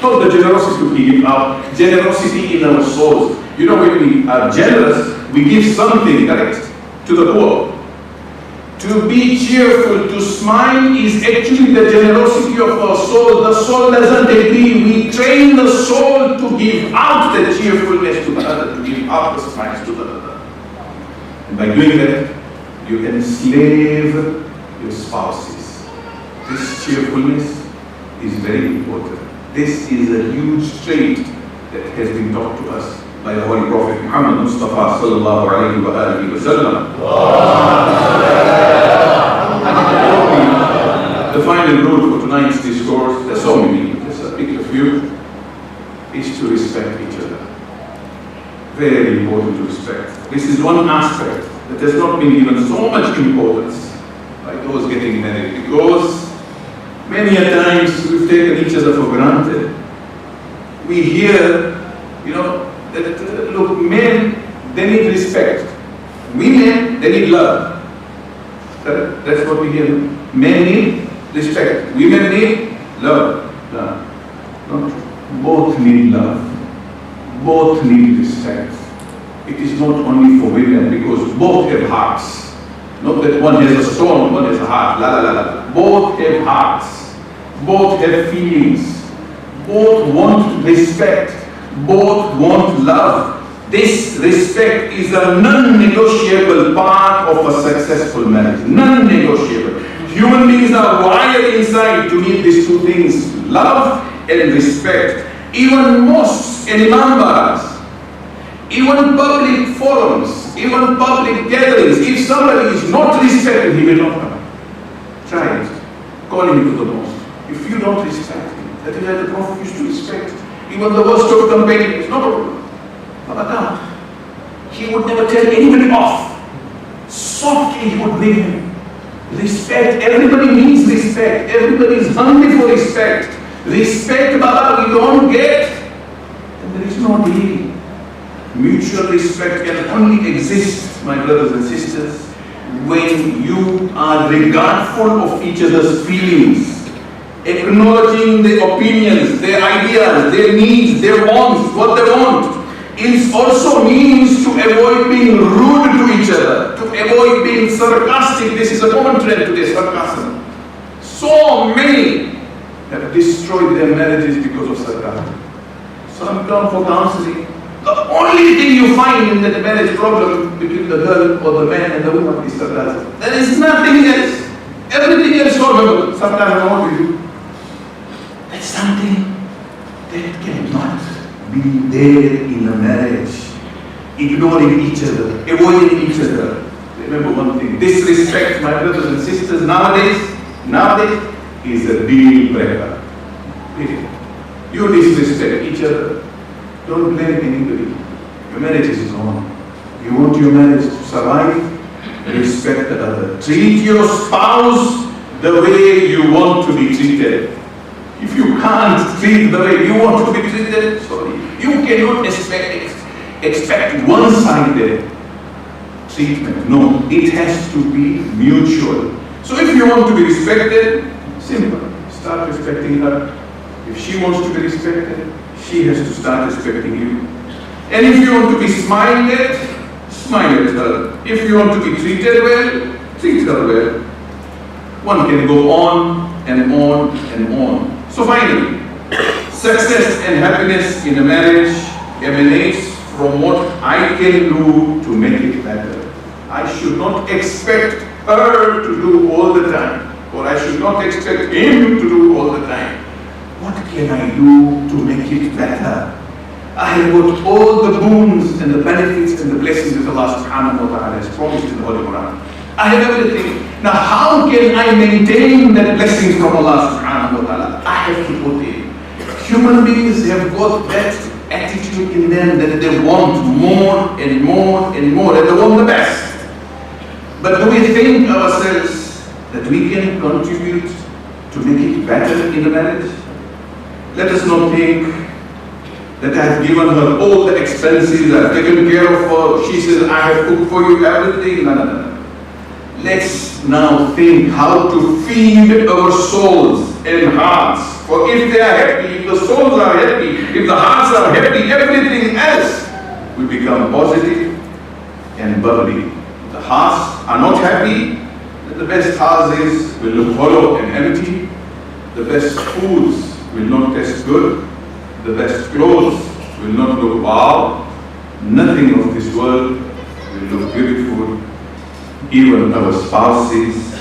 Speaker 5: Not the generosity to give up, generosity in our souls. You know, when we are generous, we give something, correct, to the poor. To be cheerful, to smile is actually the generosity of our soul. The soul doesn't agree. We train the soul to give out the cheerfulness to the other, to give out the smiles to the other. And by doing that, you can enslave your spouses. This cheerfulness is very important. This is a huge trait that has been taught to us by the Holy Prophet Muhammad Mustafa sallallahu alayhi wa alihi wa sallam. The final rule for tonight's discourse, there's so many, just a pick a few, is to respect each other. Very important to respect. This is one aspect that has not been given so much importance by those getting married, because many a times we've taken each other for granted. We hear, that look, men, they need respect. Women, they need love. That's what we hear. Men need respect. Women need love. No. Both need love. Both need respect. It is not only for women, because both have hearts. Not that one has a stone, one has a heart. La la la la. Both have hearts. Both have feelings. Both want respect. Both want love. This respect is a non-negotiable part of a successful marriage. Non-negotiable. Human beings are wired inside to need these two things, love and respect. Even mosques and imambars, even public forums, even public gatherings, if somebody is not respected, he will not come. Try it. Call him to the mosque. If you don't respect him, that is why the Prophet used to respect. Even the worst of companions, no problem. He would never tell anybody off. Softly he would bring him. Respect, everybody needs respect. Everybody is hungry for respect. Respect, Baba, we don't get, and there is no deal. Mutual respect can only exist, my brothers and sisters, when you are regardful of each other's feelings, acknowledging their opinions, their ideas, their needs, their wants, what they want. It also means to avoid being rude to each other, to avoid being sarcastic. This is a common trend today, sarcasm. So many have destroyed their marriages because of sarcasm. Some come for counseling. The only thing you find in the marriage problem between the girl or the man and the woman is sarcasm. There is nothing else. Everything else solvable. Sometimes I want to do. That's something that cannot be there in a marriage. Ignoring each other, avoiding each other. Remember one thing, disrespect, my brothers and sisters, nowadays is a deal breaker. You disrespect each other. Don't blame anybody. Your marriage is on. You want your marriage to survive? Respect the other. Treat your spouse the way you want to be treated. If you can't treat the way you want to be treated, sorry, you cannot expect one-sided treatment. No, it has to be mutual. So if you want to be respected, simple. Start respecting her. If she wants to be respected, she has to start respecting you. And if you want to be smiled at, smile at her. If you want to be treated well, treat her well. One can go on and on and on. So finally, success and happiness in a marriage emanates from what I can do to make it better. I should not expect her to do all the time, or I should not expect him to do all the time. What can I do to make it better? I have got all the boons and the benefits and the blessings that Allah subhanahu wa ta'ala has promised in the Holy Quran. I have everything. Now how can I maintain that blessings from Allah subhanahu wa ta'ala? I have to put in. Human beings have got that attitude in them that they want more and more and more, and they want the best. But do we think ourselves that we can contribute to make it better in the marriage? Let us not think that I have given her all the expenses, I have taken care of her. She says, I have cooked for you everything. No. Let's now think how to feed our souls and hearts. For if they are happy, if the souls are happy, if the hearts are happy, everything else will become positive and bubbly. If the hearts are not happy, then the best houses will look hollow and empty. The best foods will not taste good. The best clothes will not look wow. Nothing of this world will look beautiful. Even our spouses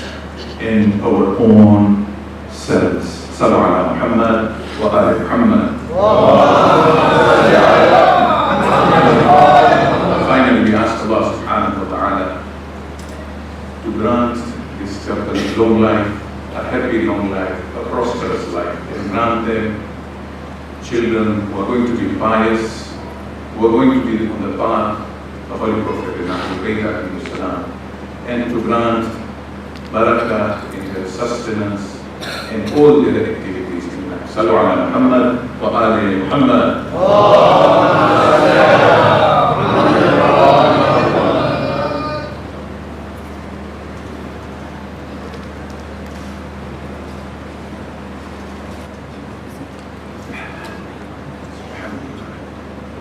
Speaker 5: and our own selves. Sallu ala Muhammad wa ali Muhammad. Finally, we ask Allah subhanahu wa ta'ala to grant this couple long life, a happy long life, a prosperous life, and grant them children who are going to be pious, who are going to be on the path of Holy Prophet Muhammad, and to grant barakah in their sustenance and all their activities in life. Sallu ala Muhammad wa ali Muhammad.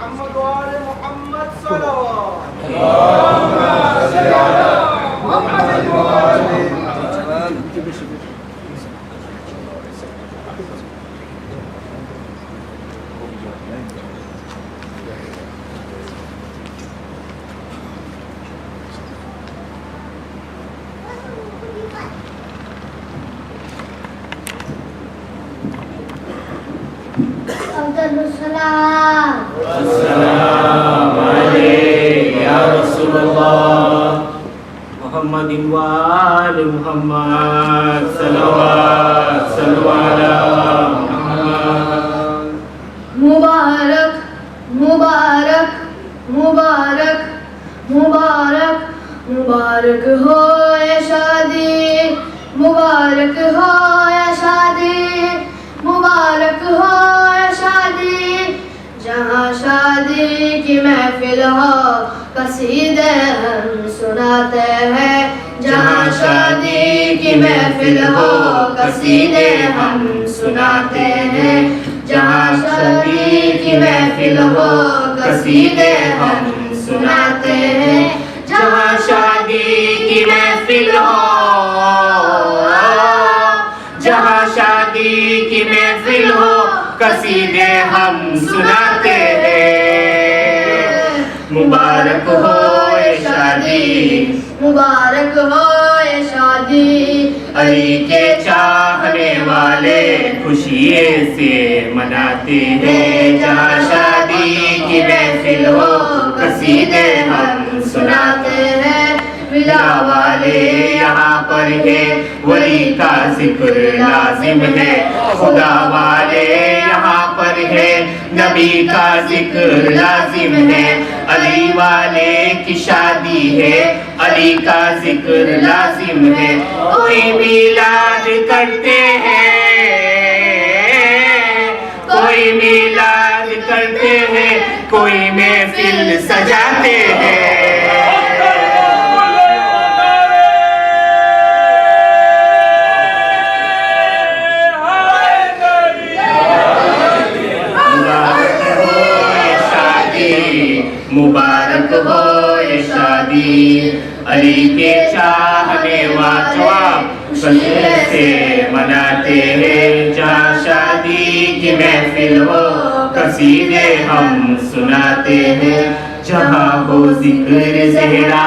Speaker 3: محمد وآل محمد صلوات اللهم صل على محمد وآل محمد.
Speaker 6: Assalamu alaikum ya Rasulullah Muhammadin wa ali Muhammad salawat sallu ala Muhammad.
Speaker 7: Mubarak, Mubarak, Mubarak, Mubarak, Mubarak ho ye shaadi, Mubarak ho ye shaadi, Mubarak ho ye shaadi. जहाँ शादी की महफिल हो कसीदे हम सुनाते हैं, जहाँ शादी की महफिल हो कसीदे हम सुनाते हैं, जहाँ शादी की महफिल हो कसीदे हम सुनाते हैं, जहाँ शादी की महफिल हो, जहाँ शादी की महफिल हो कसीदे हम सुनाते हैं। मुबारक हो ये शादी, मुबारक हो ये शादी, अली के चाहने वाले खुशिये से मनाते हैं, जहाँ शादी की महफिल हो कसीदे हम सुनाते हैं। विला वाले यहाँ पर है, वली का जिक्र लाजिम है, खुदा वाले यहाँ पर है, नबी का जिक्र लाजिम है, अली वाले की शादी है, अली का जिक्र लाजिम है। कोई मिलाद करते हैं, कोई मिलाद करते हैं, कोई महफिल सजाते हैं। मुबारक हो ये शादी, अली के चाहने वाले से मनाते हैं, जहाँ शादी की महफिल हो कसीदे हम सुनाते हैं, जहाँ हो जिक्र ज़हरा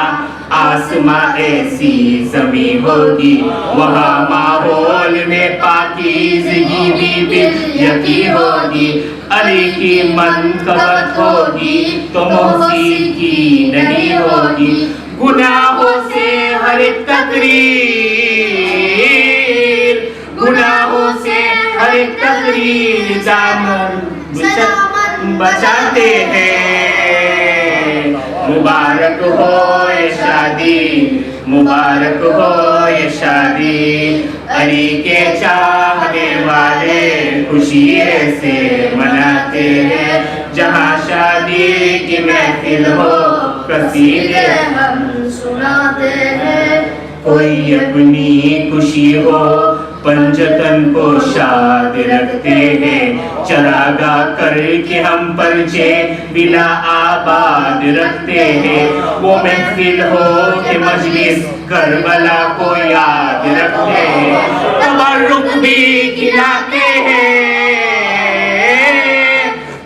Speaker 7: आसमां ऐसी ज़मी होगी, वहाँ माहौल में पाकीज़गी भी यकी होगी, अली की मनकबत होगी तो मौसीकी नहीं होगी, गुनाहों से हर एक तकरीर, गुनाहों से हर एक तकरीर दामन बचाते हैं।
Speaker 6: मुबारक हो ये शादी, मुबारक हो ये शादी। अली के चाहने वाले खुशी से मनाते हैं, जहाँ शादी की महफिल हो कसीदे
Speaker 7: हम सुनाते हैं।
Speaker 6: कोई अपनी खुशी हो पंजतन को शाद रखते हैं, चरागा करके हम परचे बिला आबाद रखते हैं। वो महफिल हो के मजलिस करबला को याद रखते हैं, तबरुक भी खिलाते हैं,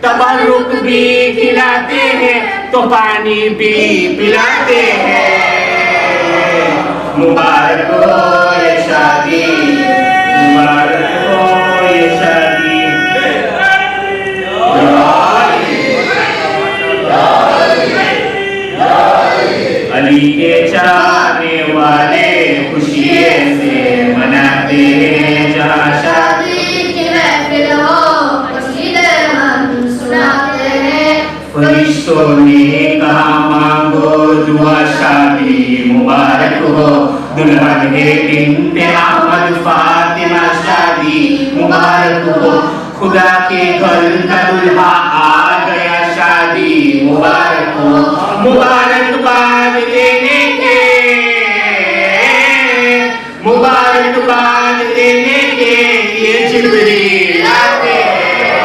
Speaker 6: तबरुक भी खिलाते हैं, तो पानी भी पिलाते हैं। मुबारक हो ये शादी, मुबारक हो ये शादी। अली के चाहने वाले खुशी से मनाते हैं, जहाँ
Speaker 7: शादी की महफिल हो कसीदे हम सुनाते हैं।
Speaker 6: फरिश्तों ने कहा मांगो दुआ शादी मुबारक हो, दुल्हन है बिन्ते अहमद फातिमा शादी मुबारक हो। खुदा के घर का दुल्हा आ गया शादी मुबारक हो। मुबारकबाद देने के, मुबारकबाद देने के लिए जिब्रील आते हैं।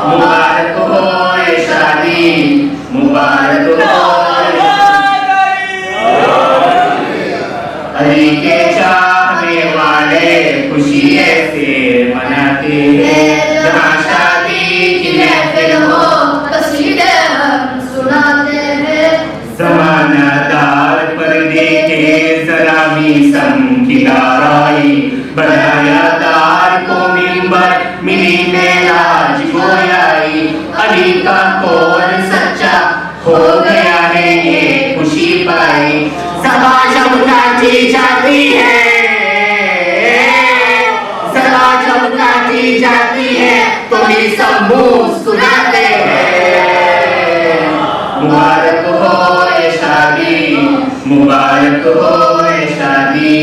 Speaker 6: मुबारक हो ये शादी, मुबारक हो अली के चाहने वाले खुशी से मनाते हैं, जहाँ शादी की महफिल हो
Speaker 7: कसीदे हम सुनाते हैं।
Speaker 6: ज़मानादार पर्दे के जरा मीसम की दाराई, बनाया दार को मिंबर मिली मेराज गोयाई। अली का कौन सच्चा हो गया है ये खुशी पाई, सदा जब काटी जाती है, सदा जब काटी जाती है तो भी सब मुस्कुराते हैं। मुबारक हो ये शादी, मुबारक हो ये शादी।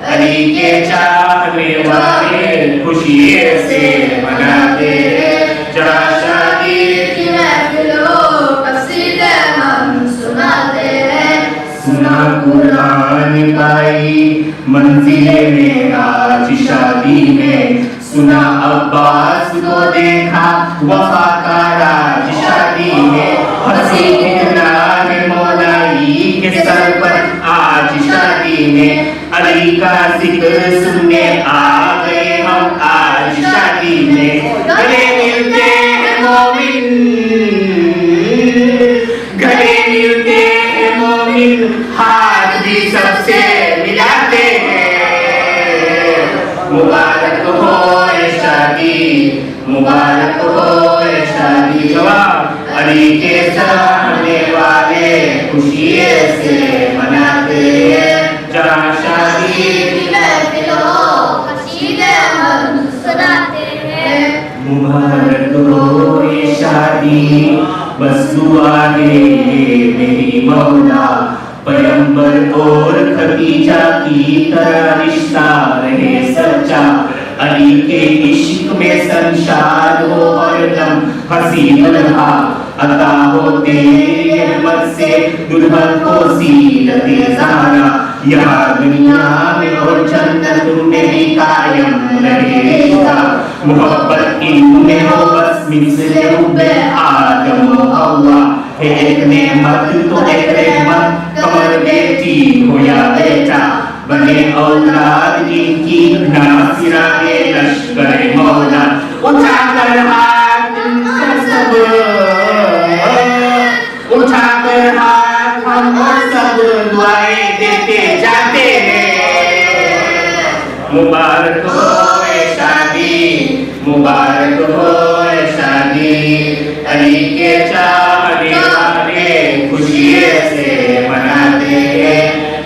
Speaker 6: अली के चाहने वाले खुशी से मनाते हैं, जहाँ शादी
Speaker 7: की महफिल हो कसीदे हम सुनाते हैं।
Speaker 6: सुना कुरान गाई मंजिले में आज शादी में, सुना अब्बास को देखा वफा का राज शादी में। हंसी खिलखिलाहट मौलाई के सर पर आज शादी में, अली का जिक्र सुनने आ गए हम आज शादी में। गले मिलते हैं मोमिन, गले मिलते हैं मोमिन, हाथ भी सबसे मिलाते हैं। मुबारक हो ये शादी, मुबारक हो ये शादी। जवाब अली के चाहने वाले खुशी से मनाते हैं, जहाँ शादी
Speaker 7: की महफिल हो कसीदे हम सुनाते हैं।
Speaker 6: मुबारक हो ये शादी, बस दुआ दे मेरी मौला, पैगंबर और खदीजा की तरह रिश्ता रहे सच्चा। अली के इश्क में संशाद हो हरदम हंसी दुल्हा, अता हो तेरी रहमत से दुल्हन को सीरते ज़हरा। यहाँ दुनिया में और जन्नत में भी कायम रहे रिश्ता, मोहब्बत इनमें हो बस मिस्ले हुब्बे आदम व हव्वा। एक नेमत तो एक रहमत, कमर बेटी हो या बेटा, बने औलाद इनकी नासिरा के लश्कर मौला। उठा कर हाथ सब, उठा कर हाथ हम और सब दुआएं देते जाते हैं। मुबारक हो ये शादी, मुबारक हो ये शादी। अली के चाहने वाले खुशी से मनाते हैं,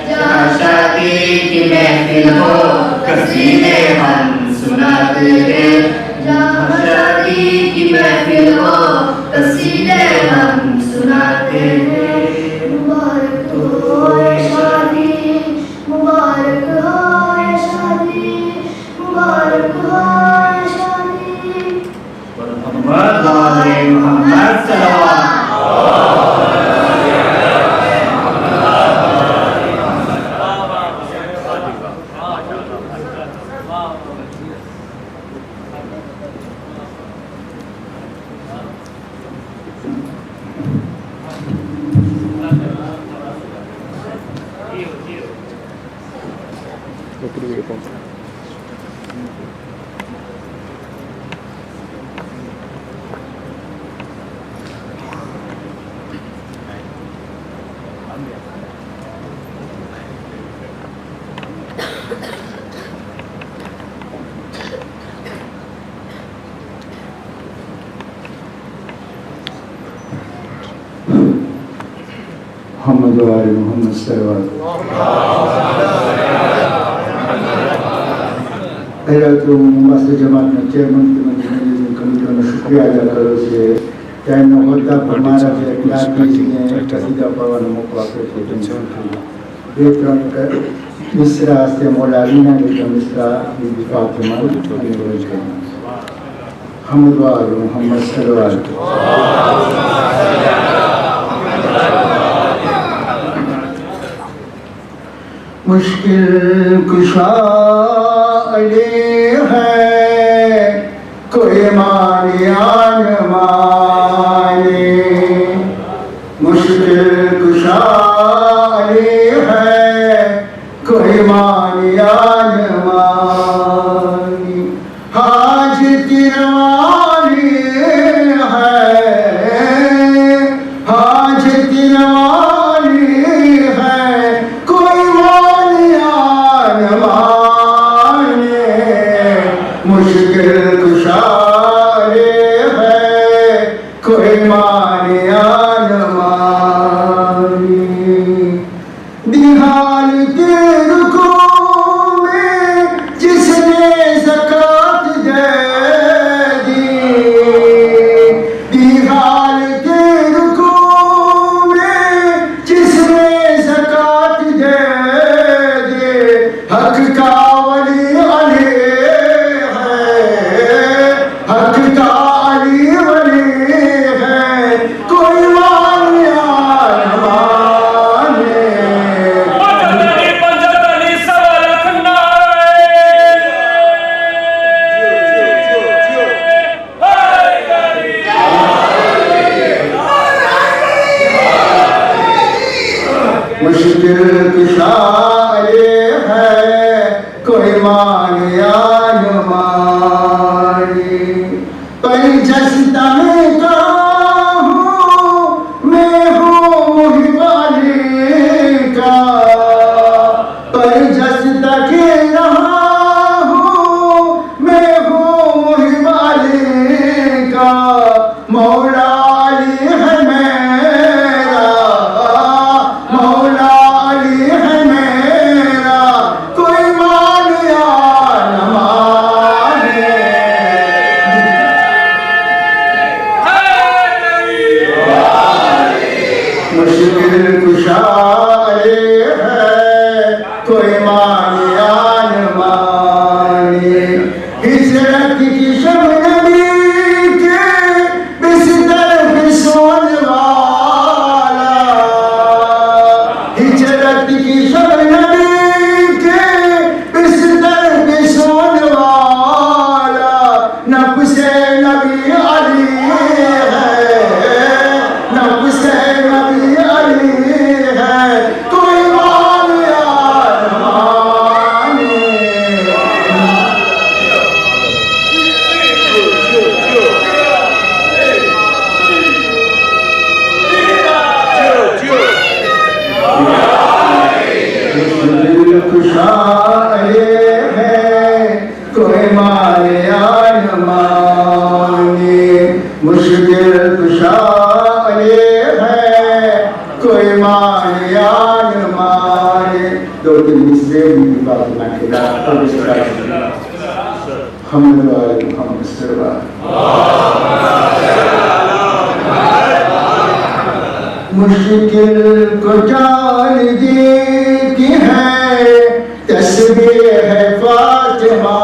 Speaker 6: जहाँ शादी की महफिल हो कसीदे हम सुनाते हैं, जहाँ शादी की महफिल हो कसीदे हम सुनाते हैं।
Speaker 8: मोहम्मद व आले मोहम्मद सल्लल्लाहु पहला तो मस्जिद जमात में चेयरमैन कमेटी का शुक्रिया अदा करो से टाइम न होता हमारा जो इख्तियार कीजिए कसीदा पवन मौका पे बेतरन का मिस्रा से मौलाना के मिस्रा बीबी फातिमा अनुरोध करना मोहम्मद व आले मोहम्मद सल्लल्लाहु मुश्किल कुशा अली है कोई मानिया न माने मुश्किल कुशा अली है कोई मानिया न माने हाजत रवानी है हाजत रवानी है कोई मुश्किल कुशारे है कोई मानिया न मानी दिहाल के रुको में जिसने ज़कात दे दी दिहाल के रुको में जिसने ज़कात दे दे हक का वली हक का अली वली है कोई मानिया न माने मुश्किल कुशारे है कोई मानिया न माने पर जसता में का हूँ मैं हूँ वाली का पर जसता के रहा हूँ मैं हूँ वाली का मौला अली है मेरा मौला अली है मेरा कोई मानिया न माने मुश्किल कुशारे है कोई मानिया न माने हिजरत की शब नबी के बिस्तर पे सोने वाला हिजरत की शब नबी के बिस्तर पे सोने वाला नफ्से नबी अली है नफ्से नबी अली है कोई मानिया न माने मुश्किल कुशारे है कोई मानिया न माने मुश्किल कुशारे है कोई मानिया न माने दो तीन मिसरे भी बात ना किया हम मुश्किल को जान देती है तस्बीह है फातिमा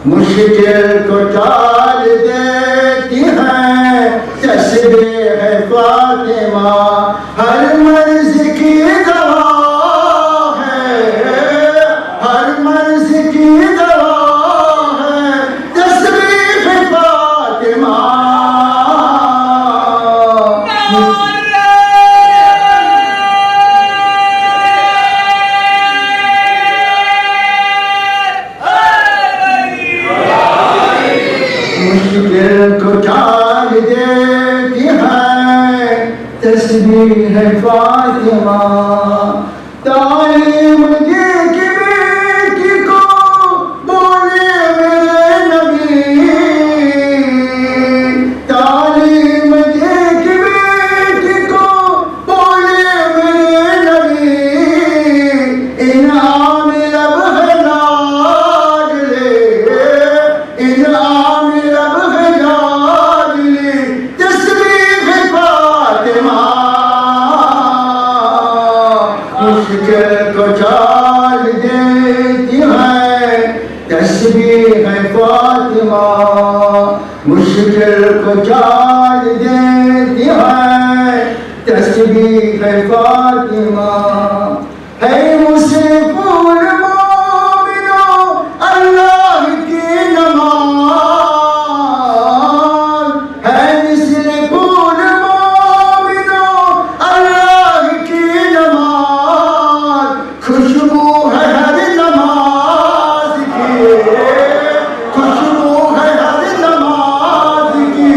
Speaker 8: मुश्किल को टाल देती है तस्बीह है फातिमा हर मर्ज की दवा है हर मर्ज की दवा है तस्बीह है फातिमा फातिमा तालीम ये कि बेटी को बोले मेरे नबी तालीम ये कि बेटी को बोले मेरे नबी इनाम रब है लाडले इनाम रब है लाडले तस्बीह फातिमा मुश्किल को चाल देती है तस्बीह फातिमा मुश्किल को चाल देती है तस्बीह फातिमा है मुझसे फूल मोमिनो अल्लाह की नमाज है मिस्र फूल मोमिनो अल्लाह की नमाज खुशबू है हर नमाज की खुशबू है हर नमाज की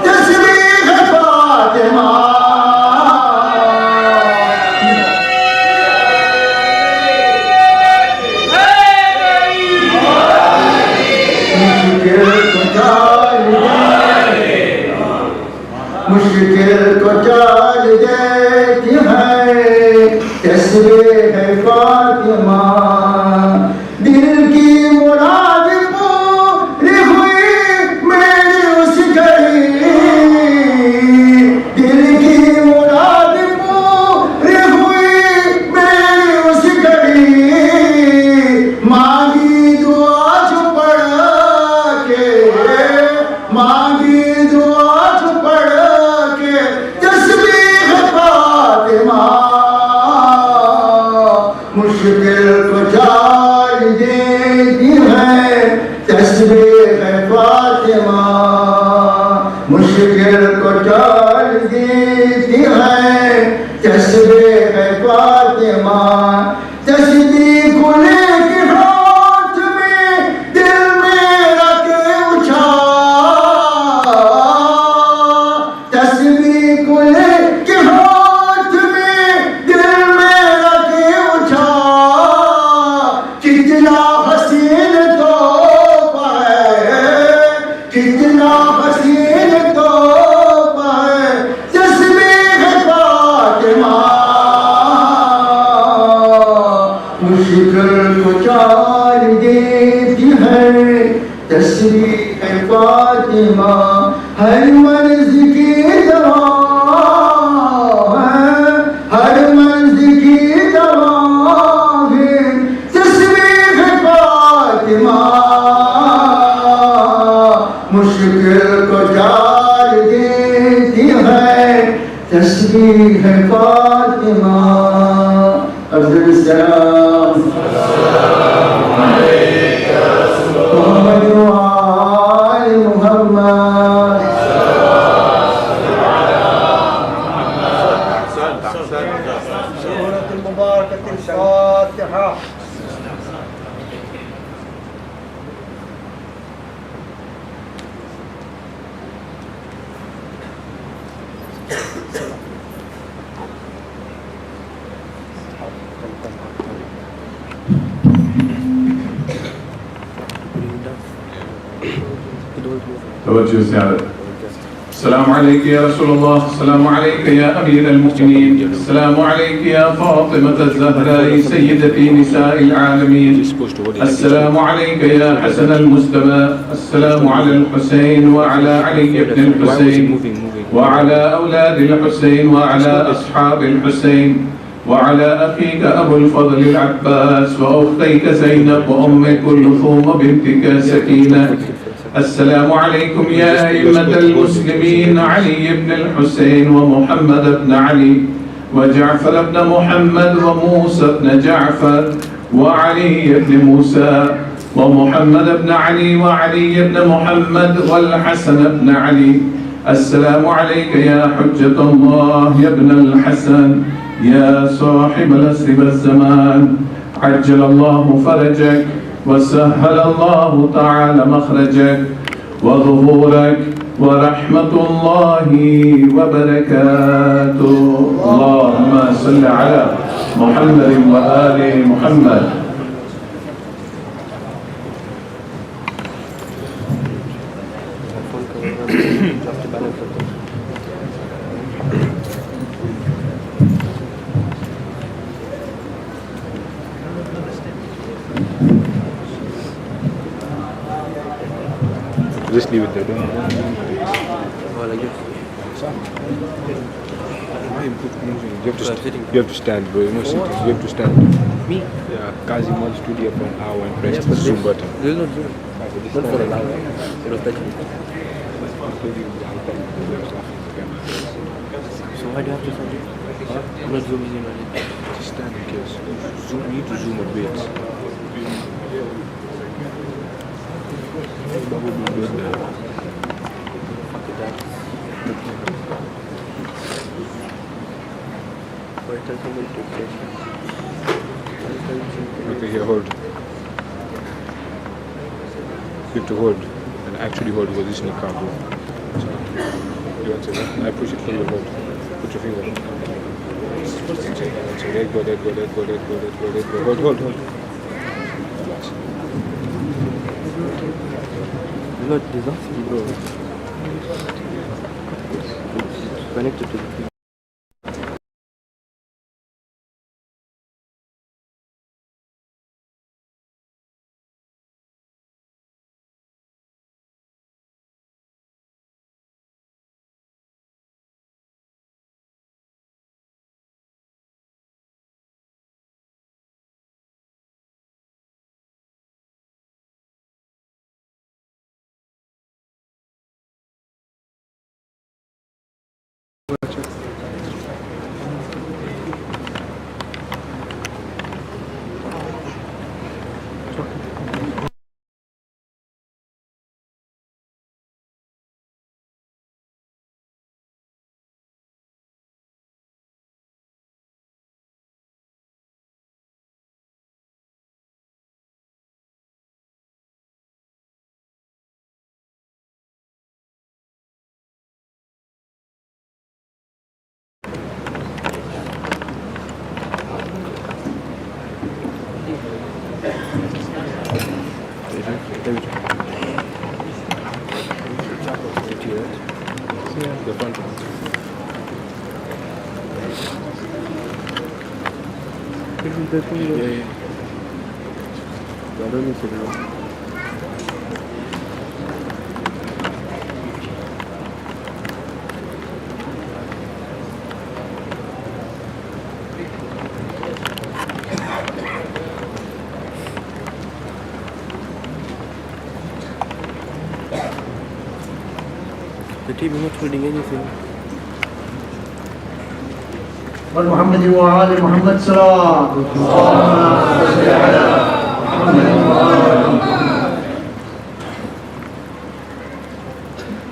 Speaker 8: तस्बीह फातिमा मुश्किल को चाल देती है तस्बीह फातिमा दिल की मुराद पूरी हुई मेरी उस घड़ी दिल की मुराद पूरी हुई मेरी उस घड़ी मांगी दुआ जो पढ़ के मांगी दुआ जो पढ़ के तस्बीह फातिमा मुश्किल को चाल देती है तस्बीह फातिमा मुश्किल को चाल देती है तस्बीह फातिमा तस्बीह को लेके हाथ में दिल मेरा के उछाल तस्बीह को लेके हाथ में दिल मेरा के उछाल कितना हसीन तोहफा है कितना हसीन तोहफा है तस्बीह फातिमा मुश्किल को चाल देती है तस्बीह फातिमा हर मर्ज की दवा है हर मर्ज की दवा है तस्बीह फातिमा मुश्किल को चाल देती है तस्बीह फातिमा अब्दुल सलाम मोहम्मद वाल मोहम्मद
Speaker 3: सूरत मुबारकत फातिहा
Speaker 4: توجه سعادة. السلام عليك يا رسول الله، السلام عليك يا أمير المؤمنين، السلام عليك يا فاطمة الزهراء سيدتي نساء العالمين، السلام عليك يا حسن المجتبى، السلام على الحسين وعلى علي بن الحسين وعلى أولاد الحسين وعلى أصحاب الحسين وعلى أخيك أبو الفضل العباس وأختيك زينب وأم كلثوم وبنتك سكينة. السلام عليكم يا أئمة المسلمين علي بن الحسين ومحمد بن علي وجعفر بن محمد وموسى بن جعفر وعلي بن موسى ومحمد بن علي وعلي بن محمد والحسن بن علي. السلام عليك يا حجة الله يا ابن الحسن يا صاحب العصر والزمان، عجل الله فرجك وسهل الله تعالى مخرجك وظهورك
Speaker 5: ورحمة الله وبركاته. اللهم صل على محمد وآل محمد.
Speaker 9: Just leave it there. Don't. You have to stand, bro. You're not sitting. You have to stand.
Speaker 10: Me?
Speaker 9: Yeah, Kazim wants to do for an hour and press the zoom button.
Speaker 10: There is no zoom. Not for an hour. It was 30 minutes. So why do you have to stand it? I'm not zooming in on it.
Speaker 9: Just stand in case. You need to zoom a bit. That would be good there. Okay, here, hold. You have to hold and actually hold because this Nikkah, bro. So, you want to say that? I push it for you, hold. Put your finger. So let go, let go, let go, let go, let go, let go. Hold, hold, hold. Relax.
Speaker 10: Not disaster, bro. It's connected to the thing.
Speaker 9: The front one. Yeah.
Speaker 10: I don't need to do that. The TV not reading anything.
Speaker 3: محمد وآل محمد صلاة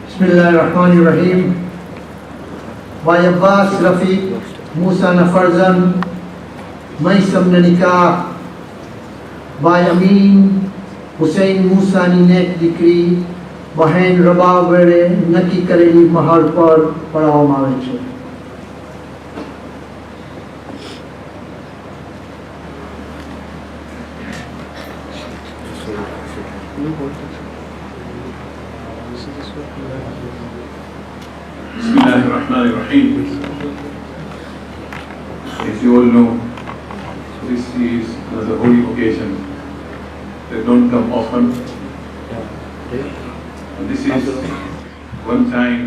Speaker 3: بسم الله الرحمن الرحيم. By Abbas Rafiq Musa Nafarzan Maisam Nikah by Amin Hussein Musa ni nek dikri બહેન રબાબ વેળે નક્કી કરેલી મહર પર પડાવવામાં આવે છે.
Speaker 4: Bismillahirrahmanirrahim. As you all know, this is another holy occasion that don't come often. And this is one time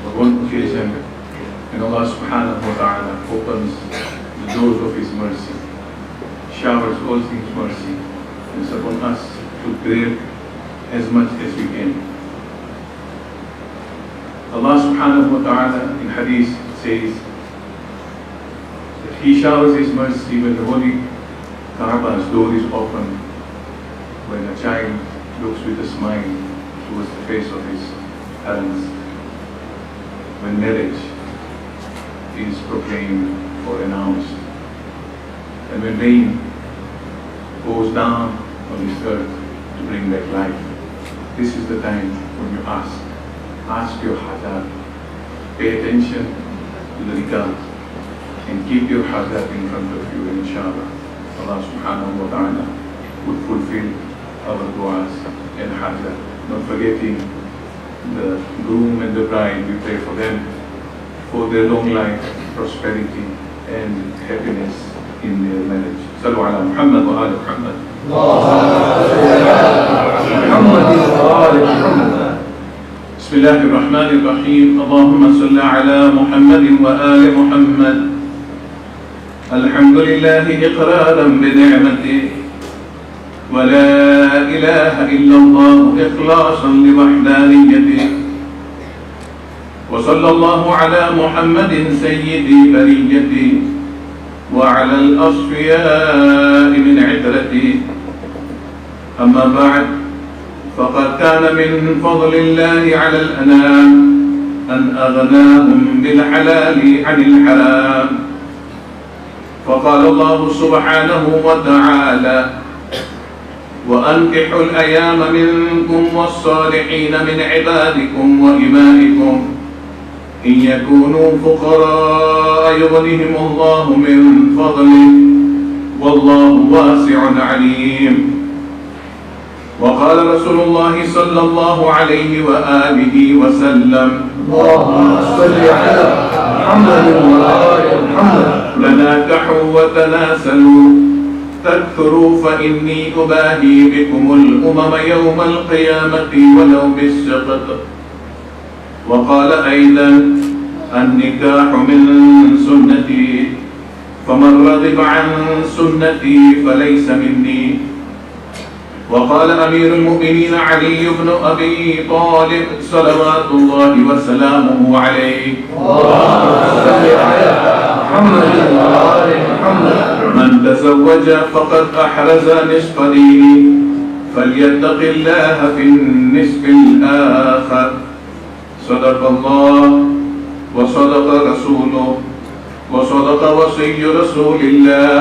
Speaker 4: or one occasion when Allah subhanahu wa ta'ala opens the doors of His mercy, showers all His mercy, and it's upon us to pray as much as we can. Allah subhanahu wa ta'ala in hadith says that He showers His mercy when the holy Ka'ba's door is open, when a child looks with a smile towards the face of his parents, when marriage is proclaimed or announced, and when rain goes down on this earth to bring back life. This is the time when you ask
Speaker 5: ask your hajat. Pay attention to the nikah and keep your hajat in front of you, and inshallah Allah subhanahu wa ta'ala will fulfill our du'as and hajat. Not forgetting the groom and the bride, we pray for them, for their long life, prosperity and happiness in their marriage. Sallu ala Muhammad wa ala Muhammad. بسم الله الرحمن الرحيم. اللهم صل على محمد وآل محمد. الحمد لله إقرارا بنعمته ولا إله إلا الله إخلاصا لوحدانيته. وصلى الله على محمد سيدي بريتي وعلى الأصفياء من عترتي. أما بعد، فقد كان من فضل الله على الأنام أن أغناهم بالحلال عن الحرام. فقال الله سبحانه وتعالى: وأنكحوا الأيام منكم والصالحين من عبادكم وإمائكم إن يكونوا فقراء يغنهم الله من فضله والله واسع عليم. وقال رسول الله صلى الله عليه وآله وسلم:
Speaker 3: اللهم صل على محمد وآل محمد.
Speaker 5: تناكحوا وتناسلوا تكثروا فإني أباهي بكم الأمم يوم القيامة ولو بالسقط. وقال أيضا: النكاح من سنتي فمن رغب عن سنتي فليس مني. وقال أمير المؤمنين علي بن أبي طالب صلوات الله وسلامه عليه: من تزوج فقد أحرز نصف دينه فليتق الله في النصف الآخر. صدق الله وصدق رسوله وصدق وصي رسول الله.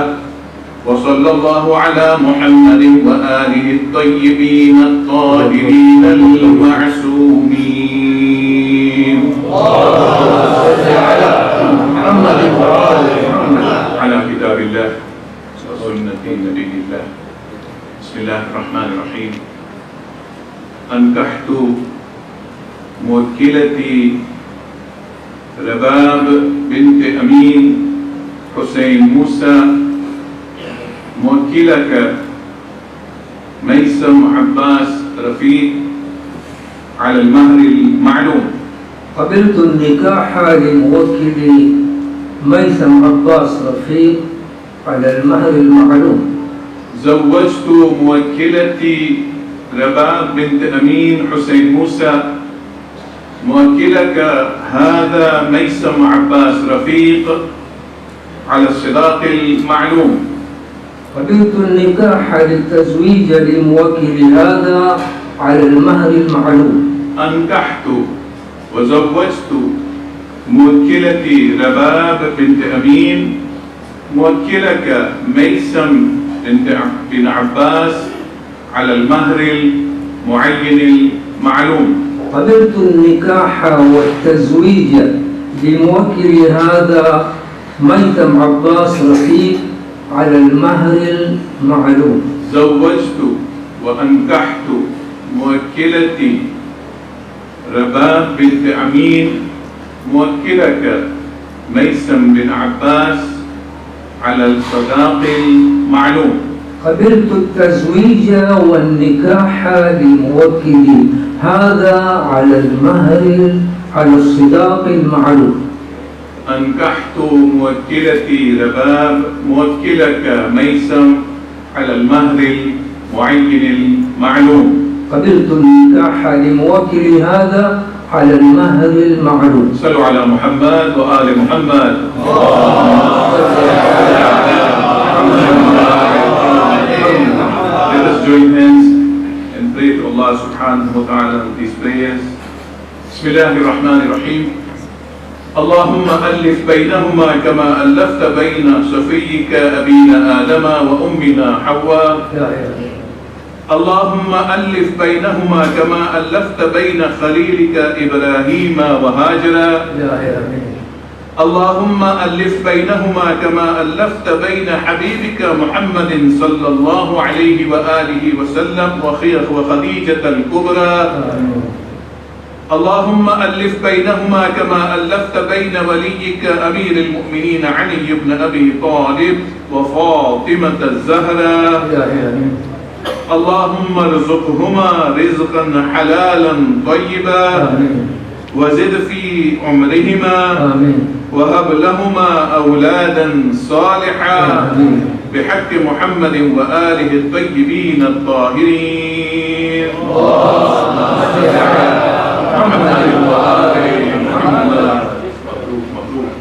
Speaker 5: وصلى الله على محمد وآله الطيبين الطاهرين المعصومين. على كتاب الله وسنة نبي الله. بسم الله الرحمن الرحيم. أنكحت موكلتي رباب بنت أمين حسين موسى موكلك ميسم عباس رفيق على المهر المعلوم.
Speaker 11: قبلت النكاح لموكلي ميسم عباس رفيق على المهر المعلوم.
Speaker 5: زوجت موكلتي رباب بنت أمين حسين موسى موكلك هذا ميسم عباس رفيق على الصداق المعلوم.
Speaker 11: قبلت النكاح للتزويج لموكل هذا على المهر المعلوم.
Speaker 5: أنكحت وزوجت موكلتي رباب بنت أمين موكلك ميسم بن عباس على المهر المعين المعلوم.
Speaker 11: قبلت النكاح والتزويج لموكل هذا ميسم عباس رفيق على المهر المعلوم.
Speaker 5: زوجت وأنكحت موكلتي رباب بنت أمين موكلك ميسم بن عباس على الصداق المعلوم.
Speaker 11: قبلت التزويج والنكاح لموكل هذا على المهر على الصداق المعلوم.
Speaker 5: أنكحت موكلتي رباب موكلك ميسم على المهر المعين المعلوم.
Speaker 11: قبلت النكاح لموكل هذا على المهر المعلوم.
Speaker 5: صلوا على محمد وآل محمد. Let us join hands and pray to Allah subhanahu wa ta'ala with these prayers. Bismillahirrahmanirrahim. اللهم ألف بينهما كما ألفت بين صفيك أبينا آدم وأمنا حواء
Speaker 4: اللهم ألف بينهما كما ألفت بين خليلك إبراهيم وهاجر. اللهم ألف بينهما كما ألفت بين حبيبك محمد صلى الله عليه وآله وسلم وخديجة الكبرى. اللهم ألف بينهما كما ألفت بين وليك أمير المؤمنين علي بن أبي طالب وفاطمة الزهراء. اللهم ارزقهما رزقا حلالا طيبا وزد في عمرهما وهب لهما أولادا صالحا بحق محمد وآله الطيبين الطاهرين. اللهم صل على محمد وآل محمد. مبروك.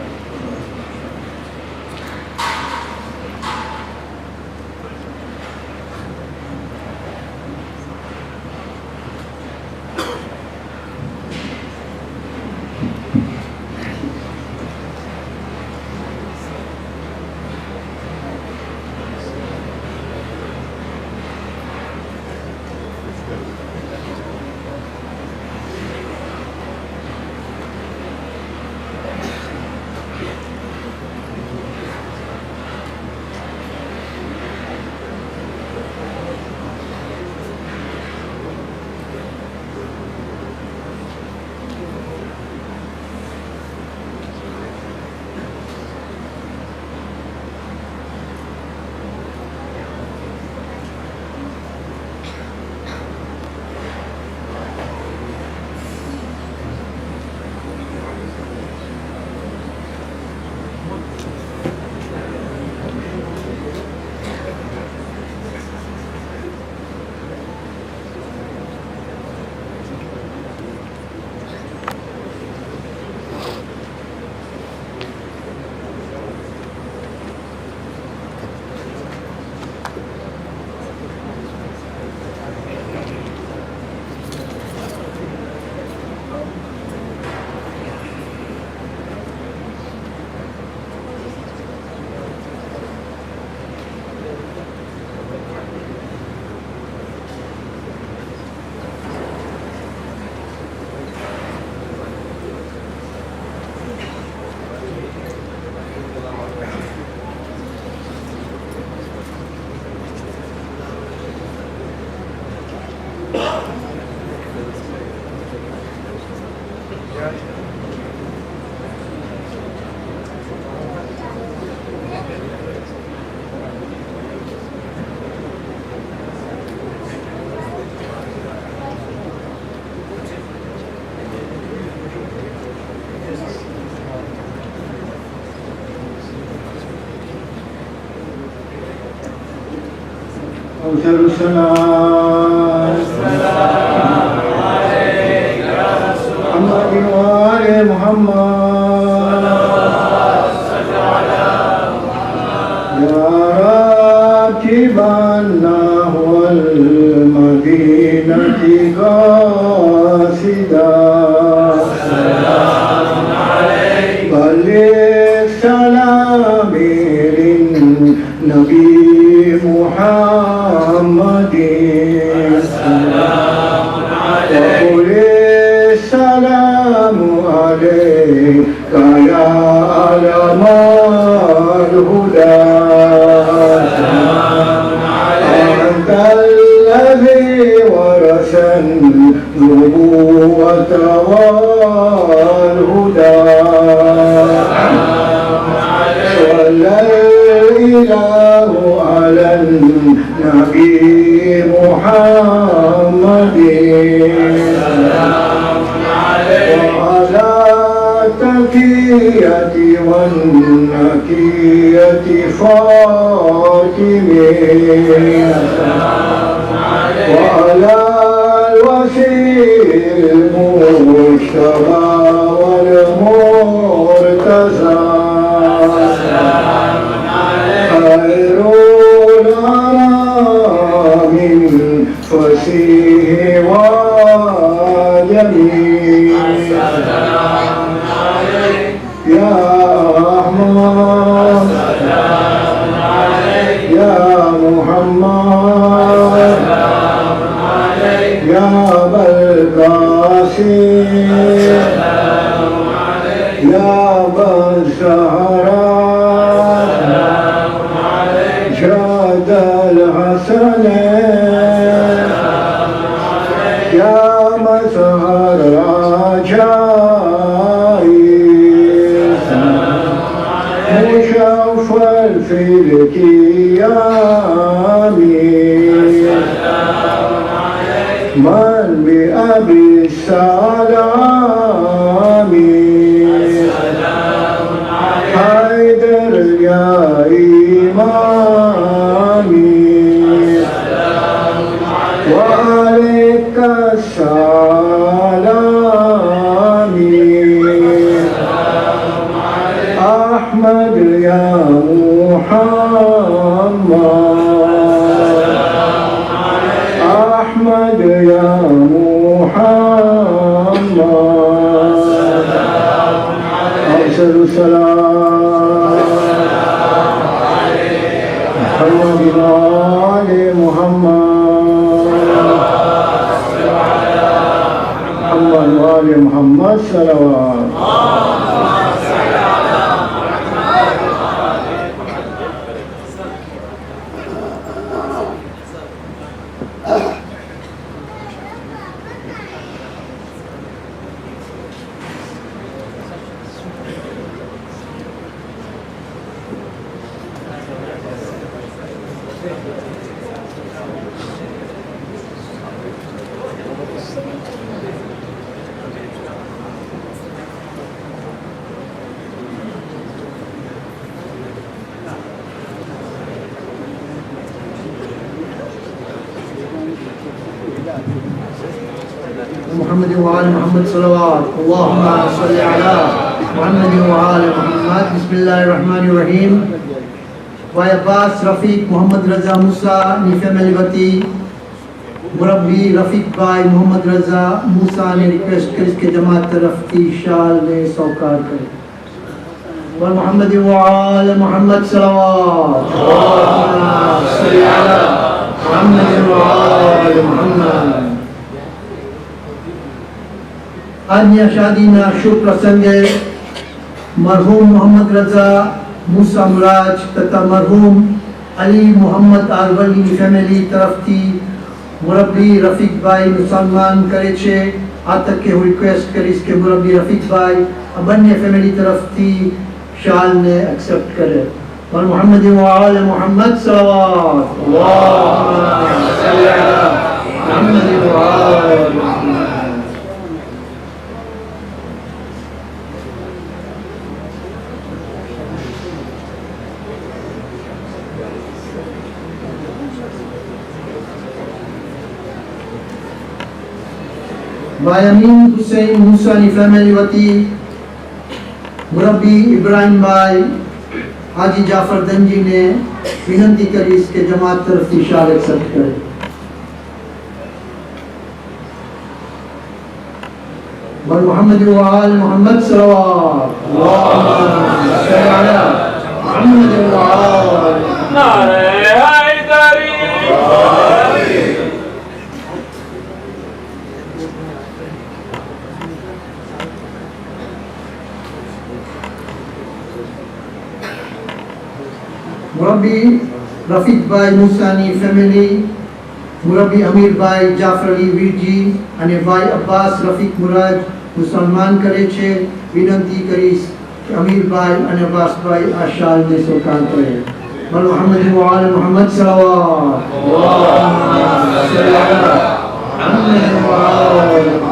Speaker 8: أوثر السلام محمد وآل محمد يا راكبا نحو المدينة قاصدا بلغ سلامي للنبي محمد السلام وقل السلام عليك يا علم الهدى. أنت الذي ورث النبوة والهدى. صلى الإله على النبي محمد وعلى التقية والنكية فاطمة وعلى الوسيل المجتبى والمرتزى خير الأنام فسيح وجميل. يا رحمن يا محمد شاد الحسنين يا مسهر العجائز مشفل في القيام من بأبي السلام حيدر يا إمامي وعليك السلام أحمد يا محمد أحمد يا محمد أرسل السلام محمد وآل محمد محمد وآل محمد صلوات
Speaker 3: محمد وآل محمد صلوات اللهم صل على محمد وآل محمد بسم الله الرحمن الرحيم By Abbas, Rafiq, Muhammad Raza Musa, ni family wati Murabbi, Rafiq Bhai, Muhammad Raza Musa ने request कर इसके जमात तरफ की शाल में सौकार करे और मोहम्मद वाल मोहम्मद सल्लल्लाहु अलैहि मोहम्मद वाल मोहम्मद आज या शादी ना शुभ प्रसंग है मरहूम मोहम्मद रजा मूसा मुराज तथा मरहूम अली मोहम्मद आरवली फैमिली तरफ थी मुरब्बी रफीक भाई मुसलमान करे छे आ तक के रिक्वेस्ट करीस के मुरब्बी रफीक भाई अन्य फैमिली तरफ थी शाल ने एक्सेप्ट करे और मोहम्मद वाल मोहम्मद सल्लल्लाहु अलैहि वसल्लम भाई अमीन हुसैन मूसानी फैमिली वती मुरब्बी इब्राहिम भाई हाजी जाफर दंजी ने विनती करी इसके जमात तरफ से इशारा एक्सेप्ट करे बर मोहम्मद वाल मोहम्मद सल्लल्लाहु अलैहि मोहम्मद वाल नारे हैदरी मुरब्बी रफीक भाई मूसानी फैमिली मुरब्बी अमीर भाई जाफर अली वीरजी અને ભાઈ અબ્બાસ રફીક મુરાજ મુસલમાન કરે છે વિનંતી કરીશ કે અમીર ભાઈ અને અબ્બાસ ભાઈ આ શાલને સ્વીકાર કરે બોલ મોહમ્મદ વાલ મોહમ્મદ સલ્લલ્લાહુ અલૈहि વસલ્લમ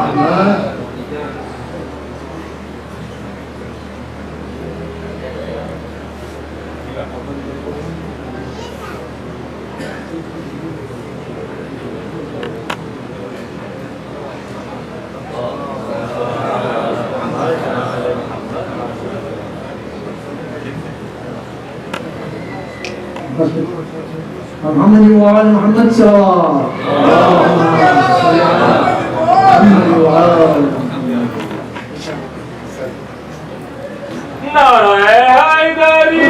Speaker 3: محمد وعلى محمد صلوات محمد وعلى نعرہ حیدری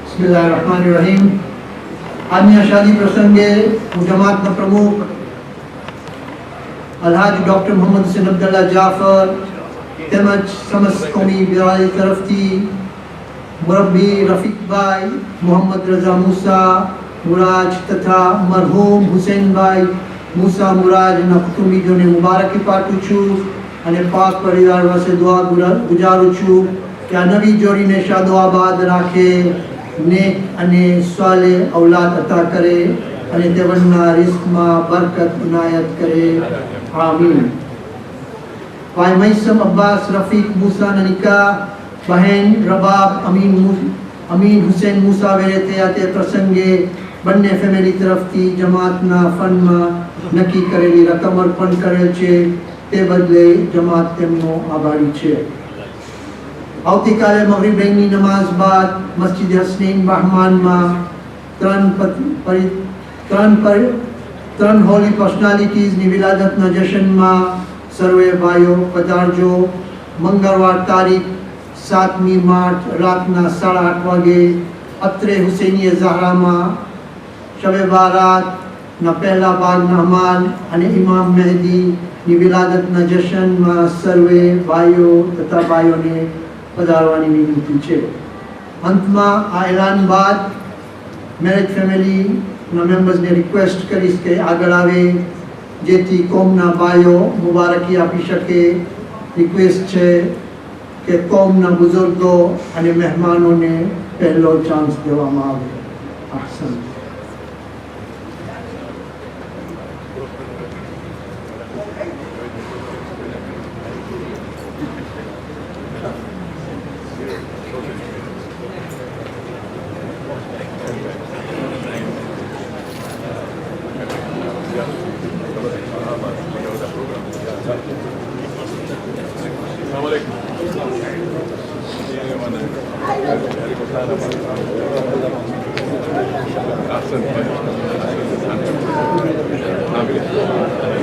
Speaker 3: बिस्मिल्लाहिर्रहमानिर्रहीम आज शादी प्रसंगे जमात प्रमुख અલહાજ ડૉક્ટર મોહમ્મદ હુસૈન અબ્દુલ્લા જાફર તેમજ સમસ્ત કોમી બિરાદરી તરફથી મુરબ્બી રફીકભાઈ, મોહમ્મદ રઝા મૂસા, મુરાજ તથા મરહૂમ હુસૈનભાઈ મૂસા મુરાજના કુટુંબીજોને મુબારકી પાઠવું છું અને પાક પરિવાર પાસે દુઆ ગુજારું છું કે આ નવી જોડીને શાદો આબાદ રાખે, નેક અને સ્વાલે ઔલાદ અતા કરે અને તેઓના રિસ્કમાં બરકત ઇનાયત કરે. આમીન. ભાઈ મૈસમ અબ્બાસ રફીક મૂસાના નિકાહ બહેન રબાબ અમીન હુસૈન મૂસા વેરે થયા તે પ્રસંગે બંને ફેમિલી તરફથી જમાતના ફંડમાં નક્કી કરેલી રકમ અર્પણ કરેલ છે, તે બદલે જમાત તેમનો આભારી છે. આવતીકાલે મગરિબની નમાઝ બાદ મસ્જિદ હસનૈન બહમાનમાં ત્રણ હોલી પર્સનાલિટીઝની વિલાદતના જશનમાં સર્વે ભાઈઓ પધારજો. મંગળવાર તારીખ 7મી માર્ચ રાતના 8:30 વાગે અત્રે હુસૈનીએ ઝહરામાં શબે બારાતના પહેલા ભાગના અમાલ અને ઇમામ મહેદીની વિલાદતના જશનમાં સર્વે ભાઈઓ તથા ભાઈઓને પધારવાની વિનંતી છે. અંતમાં આ એલાન બાદ મેરેજ ફેમિલીના મેમ્બર્સને રિક્વેસ્ટ કરીશ કે આગળ આવે જેથી કોમના ભાઈઓ મુબારકી આપી શકે. રિક્વેસ્ટ છે કે કોમના બુઝુર્ગો અને મહેમાનોને પહેલો ચાન્સ દેવામાં આવે. અહસન.
Speaker 9: Assalamualaikum.